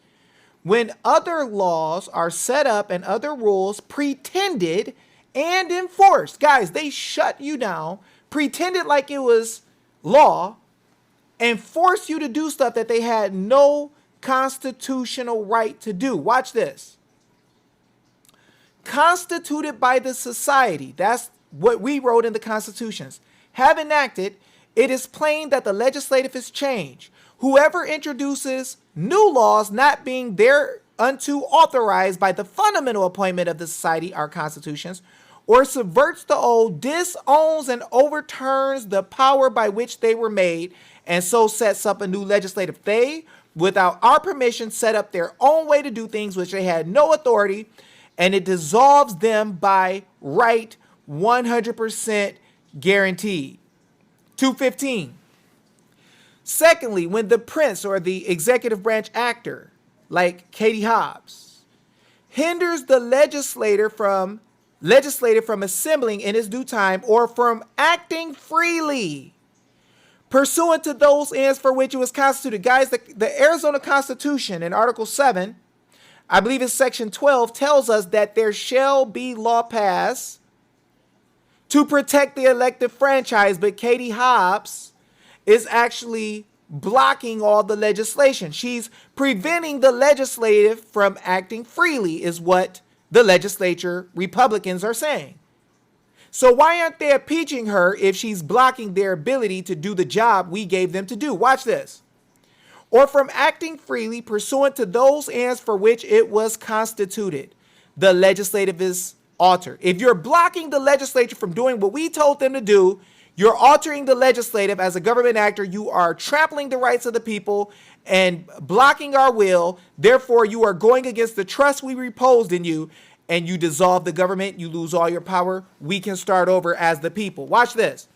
when other laws are set up and other rules pretended and enforced. Guys, they shut you down, pretended like it was law, and forced you to do stuff that they had no constitutional right to do. Watch this. Constituted by the society. That's what we wrote in the constitutions. Have enacted, it is plain that the legislative is changed. Whoever introduces new laws not being thereunto authorized by the fundamental appointment of the society, our constitutions, or subverts the old, disowns and overturns the power by which they were made, and so sets up a new legislative. They, without our permission, set up their own way to do things which they had no authority, and it dissolves them by right 100% guaranteed. 215. Secondly, when the prince or the executive branch actor, like Katie Hobbs, hinders the legislator from assembling in his due time or from acting freely pursuant to those ends for which it was constituted. Guys, the Arizona Constitution in Article 7, I believe it's Section 12, tells us that there shall be law passed to protect the elective franchise, but Katie Hobbs is actually blocking all the legislation. She's preventing the legislative from acting freely, is what the legislature Republicans are saying. So why aren't they impeaching her if she's blocking their ability to do the job we gave them to do? Watch this. Or from acting freely pursuant to those ends for which it was constituted. The legislative is altered. If you're blocking the legislature from doing what we told them to do, you're altering the legislative as a government actor. You are trampling the rights of the people and blocking our will. Therefore, you are going against the trust we reposed in you, and you dissolve the government. You lose all your power. We can start over as the people. Watch this.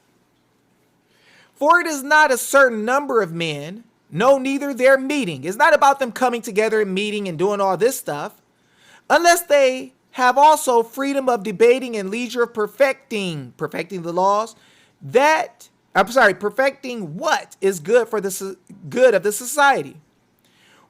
For it is not a certain number of men, no, neither their meeting. It's not about them coming together and meeting and doing all this stuff, unless they have also freedom of debating and leisure of perfecting the laws, perfecting what is good for the good of the society,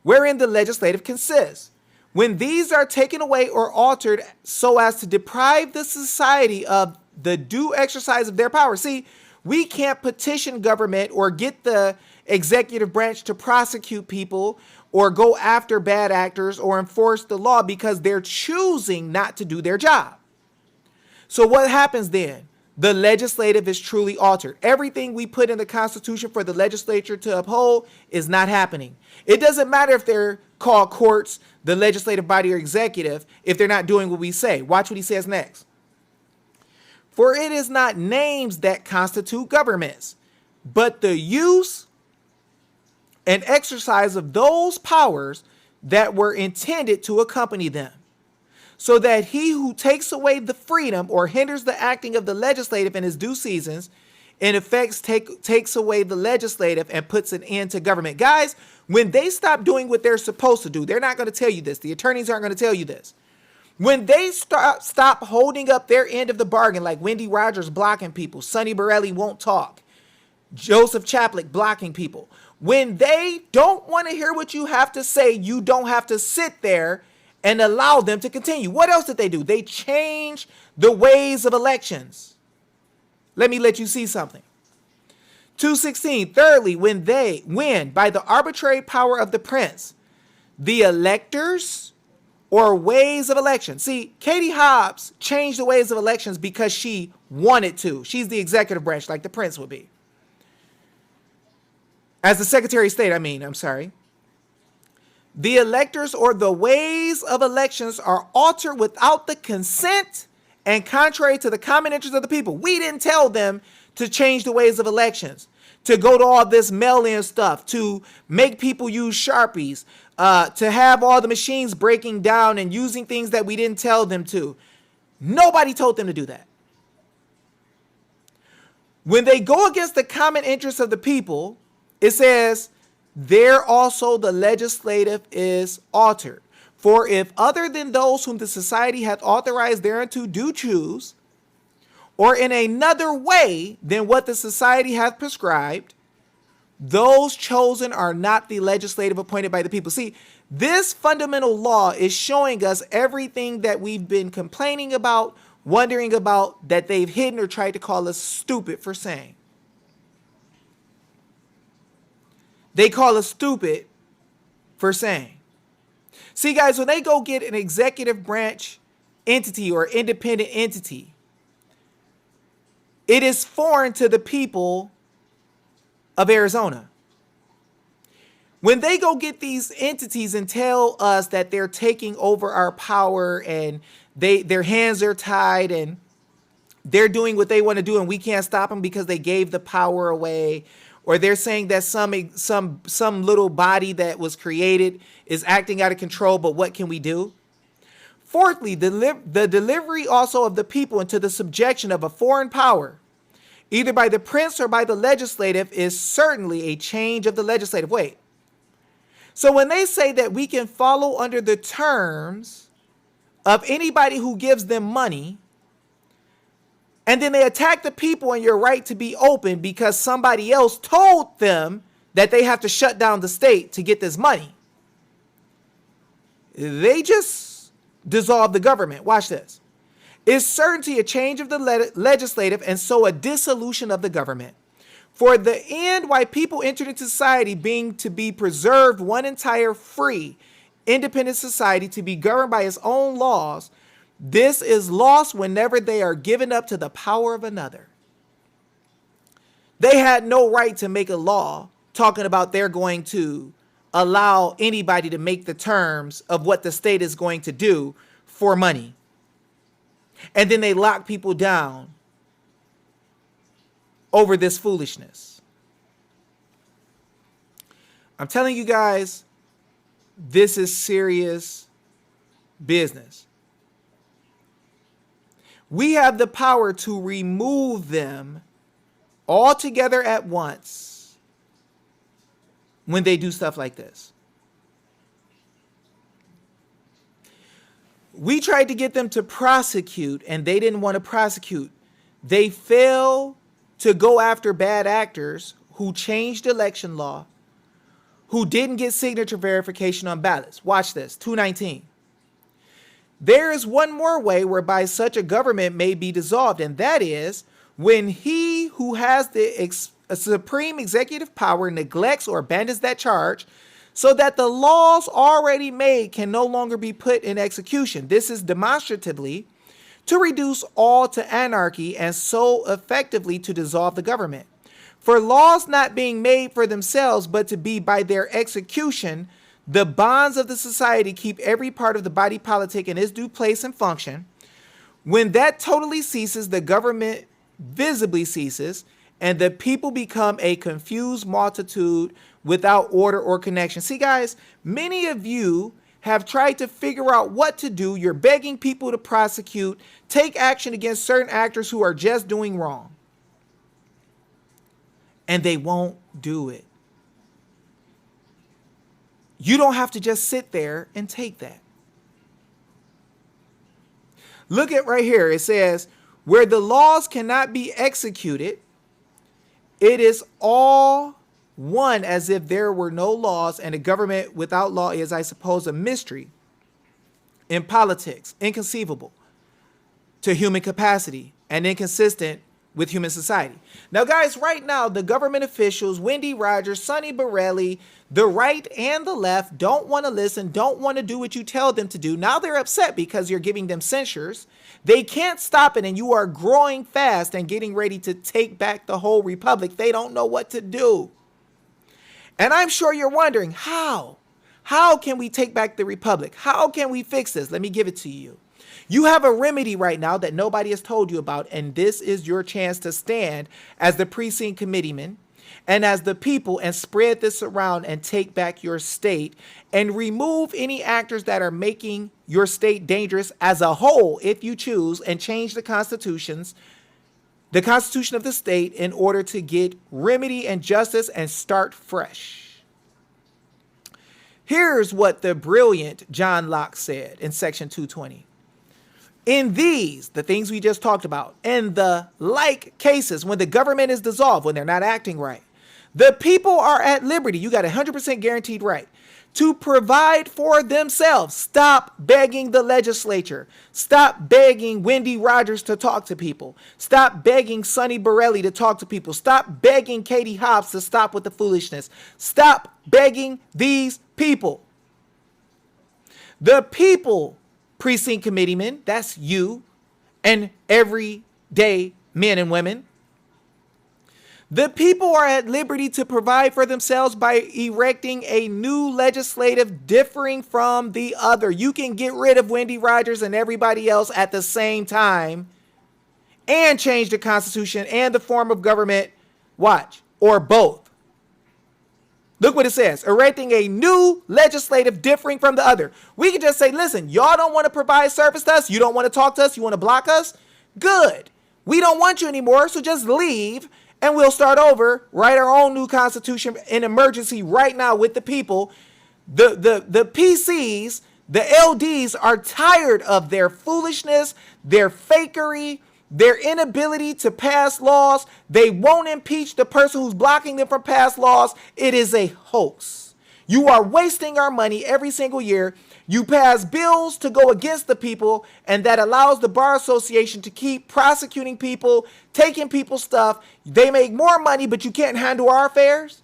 wherein the legislative consists. When these are taken away or altered so as to deprive the society of the due exercise of their power. See, we can't petition government or get the executive branch to prosecute people or go after bad actors or enforce the law because they're choosing not to do their job. So what happens then? The legislative is truly altered. Everything we put in the Constitution for the legislature to uphold is not happening. It doesn't matter if they're called courts, the legislative body, or executive, if they're not doing what we say. Watch what he says next. For it is not names that constitute governments, but the use and exercise of those powers that were intended to accompany them, so that he who takes away the freedom or hinders the acting of the legislative in his due seasons, in effect takes away the legislative and puts an end to government. Guys, when they stop doing what they're supposed to do, they're not going to tell you this. The attorneys aren't going to tell you this. When they stop holding up their end of the bargain, like Wendy Rogers blocking people, Sonny Borelli won't talk, Joseph Chaplik blocking people. When they don't want to hear what you have to say, you don't have to sit there and allow them to continue. What else did they do? They changed the ways of elections. Let me let you see something. 216. Thirdly, when by the arbitrary power of the prince, the electors or ways of election. See, Katie Hobbs changed the ways of elections because she wanted to. She's the executive branch, like the prince would be. As the Secretary of State, I'm sorry. The electors or the ways of elections are altered without the consent and contrary to the common interest of the people. We didn't tell them to change the ways of elections, to go to all this mail-in stuff, to make people use Sharpies, to have all the machines breaking down and using things that we didn't tell them to. Nobody told them to do that. When they go against the common interests of the people, it says, there also the legislative is altered. For if other than those whom the society hath authorized thereunto do choose, or in another way than what the society hath prescribed, those chosen are not the legislative appointed by the people. See, this fundamental law is showing us everything that we've been complaining about, wondering about, that they've hidden or tried to call us stupid for saying. They call us stupid for saying. See, guys, when they go get an executive branch entity or independent entity, it is foreign to the people of Arizona. When they go get these entities and tell us that they're taking over our power and their hands are tied and they're doing what they want to do and we can't stop them because they gave the power away, or they're saying that some little body that was created is acting out of control, but what can we do? Fourthly, the delivery also of the people into the subjection of a foreign power, either by the prince or by the legislative, is certainly a change of the legislative. Wait. So when they say that we can follow under the terms of anybody who gives them money, and then they attack the people and your right to be open because somebody else told them that they have to shut down the state to get this money, they just dissolve the government. Watch this. Is certainty a change of the legislative, and so a dissolution of the government. For the end why people entered into society being to be preserved one entire free, independent society to be governed by its own laws, this is lost whenever they are given up to the power of another. They had no right to make a law talking about they're going to allow anybody to make the terms of what the state is going to do for money. And then they lock people down over this foolishness. I'm telling you guys, this is serious business. We have the power to remove them all together at once when they do stuff like this. We tried to get them to prosecute, and they didn't want to prosecute. They failed to go after bad actors who changed election law, who didn't get signature verification on ballots. Watch this, 219. There is one more way whereby such a government may be dissolved, and that is when he who has the supreme executive power neglects or abandons that charge, so that the laws already made can no longer be put in execution. This is demonstratively to reduce all to anarchy, and so effectively to dissolve the government. For laws not being made for themselves, but to be by their execution, the bonds of the society keep every part of the body politic in its due place and function. When that totally ceases, the government visibly ceases, and the people become a confused multitude without order or connection. See, guys, many of you have tried to figure out what to do. You're begging people to prosecute, take action against certain actors who are just doing wrong. And they won't do it. You don't have to just sit there and take that. Look at right here. It says, where the laws cannot be executed, it is all one as if there were no laws, and a government without law is, I suppose, a mystery in politics, inconceivable to human capacity and inconsistent with human society. Now, guys, right now, the government officials, Wendy Rogers, Sonny Borelli, the right and the left don't want to listen, don't want to do what you tell them to do. Now they're upset because you're giving them censures. They can't stop it, and you are growing fast and getting ready to take back the whole republic. They don't know what to do. And I'm sure you're wondering, how? How can we take back the republic? How can we fix this? Let me give it to you. You have a remedy right now that nobody has told you about, and this is your chance to stand as the precinct committeemen and as the people and spread this around and take back your state and remove any actors that are making your state dangerous as a whole, if you choose, and change the constitution of the state in order to get remedy and justice and start fresh. Here's what the brilliant John Locke said in section 220. In these, the things we just talked about, and the like cases, when the government is dissolved, when they're not acting right, the people are at liberty. You got a 100% guaranteed right to provide for themselves. Stop begging the legislature. Stop begging Wendy Rogers to talk to people. Stop begging Sonny Borelli to talk to people. Stop begging Katie Hobbs to stop with the foolishness. Stop begging these people. The People Precinct Committeemen, that's you and everyday men and women. The people are at liberty to provide for themselves by erecting a new legislative differing from the other. You can get rid of Wendy Rogers and everybody else at the same time and change the Constitution and the form of government. Watch, or both. Look what it says. Erecting a new legislative differing from the other. We can just say, listen, y'all don't want to provide service to us. You don't want to talk to us. You want to block us? Good. We don't want you anymore. So just leave and we'll start over, write our own new constitution in emergency right now with the people. The PCs, the LDs are tired of their foolishness, their fakery, their inability to pass laws. They won't impeach the person who's blocking them from pass laws. It is a hoax. You are wasting our money every single year. You pass bills to go against the people, and that allows the Bar Association to keep prosecuting people, taking people's stuff. They make more money, but you can't handle our affairs.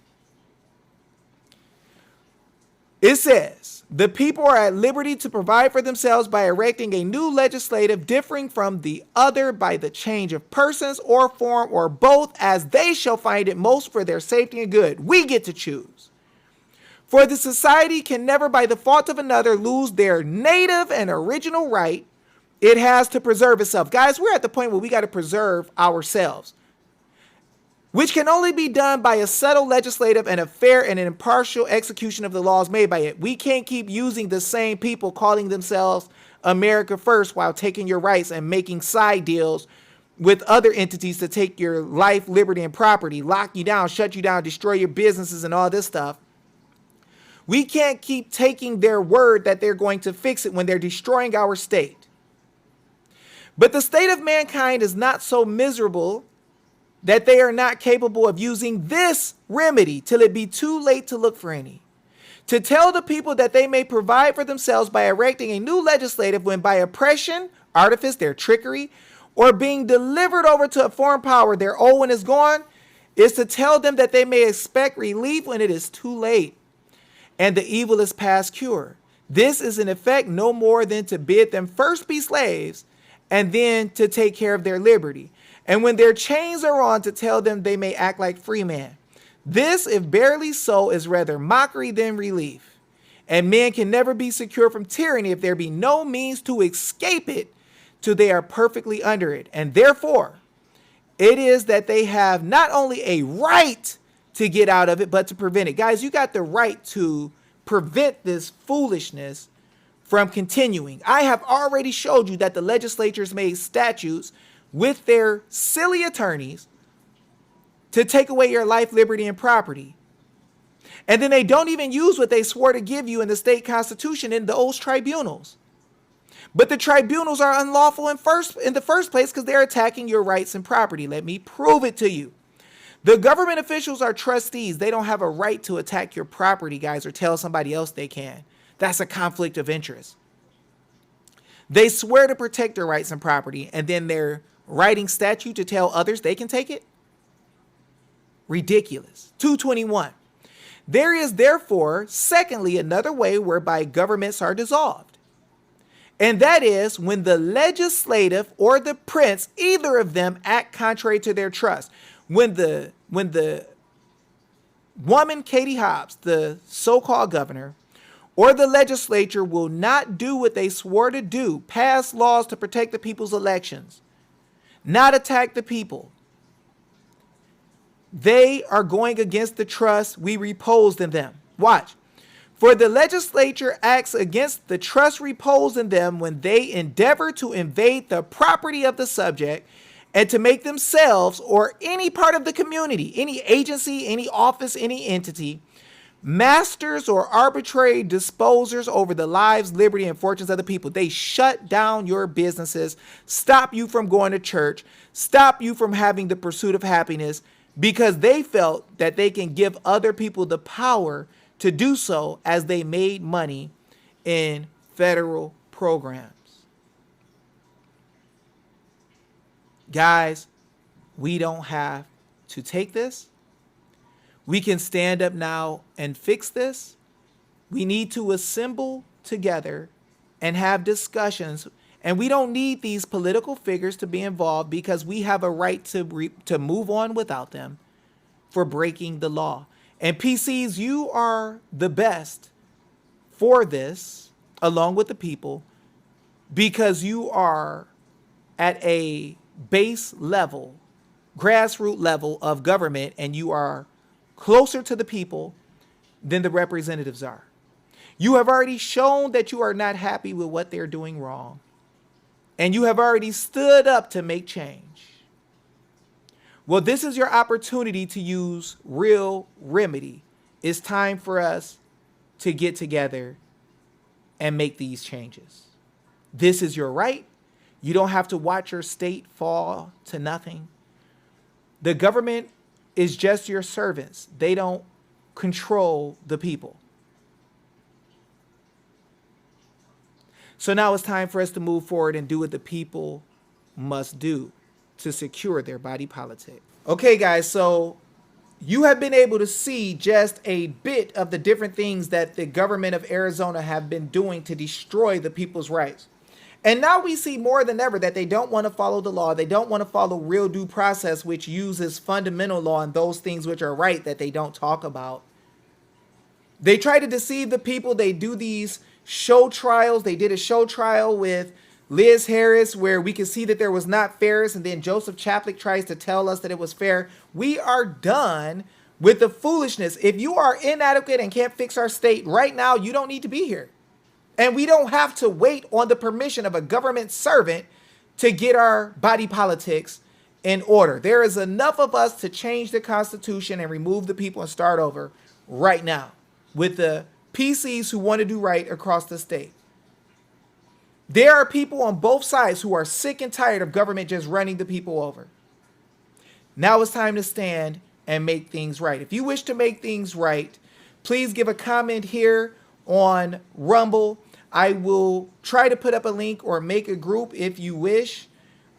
It says, the people are at liberty to provide for themselves by erecting a new legislative differing from the other by the change of persons or form or both as they shall find it most for their safety and good. We get to choose. For the society can never by the fault of another lose their native and original right. It has to preserve itself. Guys, we're at the point where we got to preserve ourselves, which can only be done by a settled legislative and a fair and an impartial execution of the laws made by it. We can't keep using the same people calling themselves America First while taking your rights and making side deals with other entities to take your life, liberty, and property, lock you down, shut you down, destroy your businesses and all this stuff. We can't keep taking their word that they're going to fix it when they're destroying our state. But the state of mankind is not so miserable that they are not capable of using this remedy till it be too late to look for any. To tell the people that they may provide for themselves by erecting a new legislative when by oppression, artifice, their trickery, or being delivered over to a foreign power, their old one is gone, is to tell them that they may expect relief when it is too late and the evil is past cure. This is in effect no more than to bid them first be slaves and then to take care of their liberty. And when their chains are on, to tell them they may act like free men. This, if barely so, is rather mockery than relief. And men can never be secure from tyranny if there be no means to escape it till they are perfectly under it. And therefore, it is that they have not only a right to get out of it, but to prevent it. Guys, you got the right to prevent this foolishness from continuing. I have already showed you that the legislatures made statutes with their silly attorneys to take away your life, liberty, and property. And then they don't even use what they swore to give you in the state constitution in those tribunals. But the tribunals are unlawful in the first place because they're attacking your rights and property. Let me prove it to you. The government officials are trustees. They don't have a right to attack your property, guys, or tell somebody else they can. That's a conflict of interest. They swear to protect their rights and property, and then they're writing statute to tell others they can take it? Ridiculous. 221. There is therefore, secondly, another way whereby governments are dissolved. And that is when the legislative or the prince, either of them, act contrary to their trust. When the woman, Katie Hobbs, the so-called governor, or the legislature will not do what they swore to do, pass laws to protect the people's elections, not attack the people. They are going against the trust we reposed in them. Watch. For the legislature acts against the trust reposed in them when they endeavor to invade the property of the subject and to make themselves or any part of the community, any agency, any office, any entity, masters or arbitrary disposers over the lives, liberty, and fortunes of the people. They shut down your businesses, stop you from going to church, stop you from having the pursuit of happiness, because they felt that they can give other people the power to do so as they made money in federal programs. Guys, we don't have to take this. We can stand up now and fix this. We need to assemble together and have discussions. And we don't need these political figures to be involved, because we have a right to move on without them for breaking the law. And PCs, you are the best for this, along with the people, because you are at a base level, grassroots level of government, and you are closer to the people than the representatives are. You have already shown that you are not happy with what they're doing wrong, and you have already stood up to make change. Well, this is your opportunity to use real remedy. It's time for us to get together and make these changes. This is your right. You don't have to watch your state fall to nothing. The government is just your servants. They don't control the people. So now it's time for us to move forward and do what the people must do to secure their body politic. Okay, guys, so you have been able to see just a bit of the different things that the government of Arizona have been doing to destroy the people's rights. And now we see more than ever that they don't want to follow the law. They don't want to follow real due process, which uses fundamental law and those things which are right that they don't talk about. They try to deceive the people. They do these show trials. They did a show trial with Liz Harris where we can see that there was not fairness, and then Joseph Chaplik tries to tell us that it was fair. We are done with the foolishness. If you are inadequate and can't fix our state right now, you don't need to be here. And we don't have to wait on the permission of a government servant to get our body politics in order. There is enough of us to change the Constitution and remove the people and start over right now with the PCs who want to do right across the state. There are people on both sides who are sick and tired of government just running the people over. Now it's time to stand and make things right. If you wish to make things right, please give a comment here on Rumble. I will try to put up a link or make a group if you wish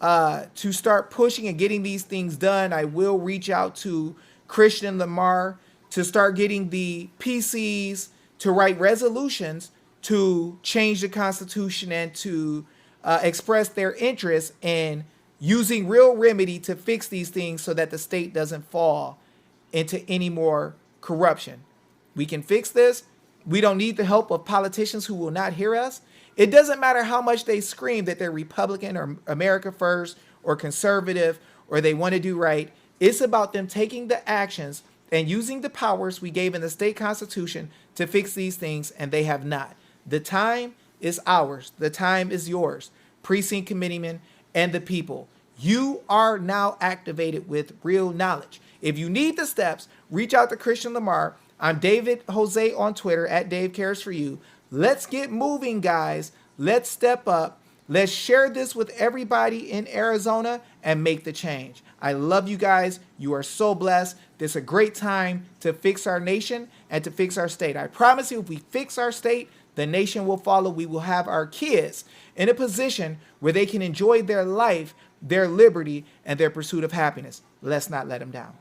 to start pushing and getting these things done. I will reach out to Christian Lamar to start getting the PCs to write resolutions to change the Constitution and to express their interest in using real remedy to fix these things so that the state doesn't fall into any more corruption. We can fix this. We don't need the help of politicians who will not hear us. It doesn't matter how much they scream that they're Republican or America First or conservative or they want to do right. It's about them taking the actions and using the powers we gave in the state constitution to fix these things, and they have not. The time is ours. The time is yours. Precinct committeemen and the people. You are now activated with real knowledge. If you need the steps, reach out to Christian Lamar. I'm David Jose on Twitter at Dave Cares For You. Let's get moving, guys. Let's step up. Let's share this with everybody in Arizona and make the change. I love you guys. You are so blessed. This is a great time to fix our nation and to fix our state. I promise you, if we fix our state, the nation will follow. We will have our kids in a position where they can enjoy their life, their liberty, and their pursuit of happiness. Let's not let them down.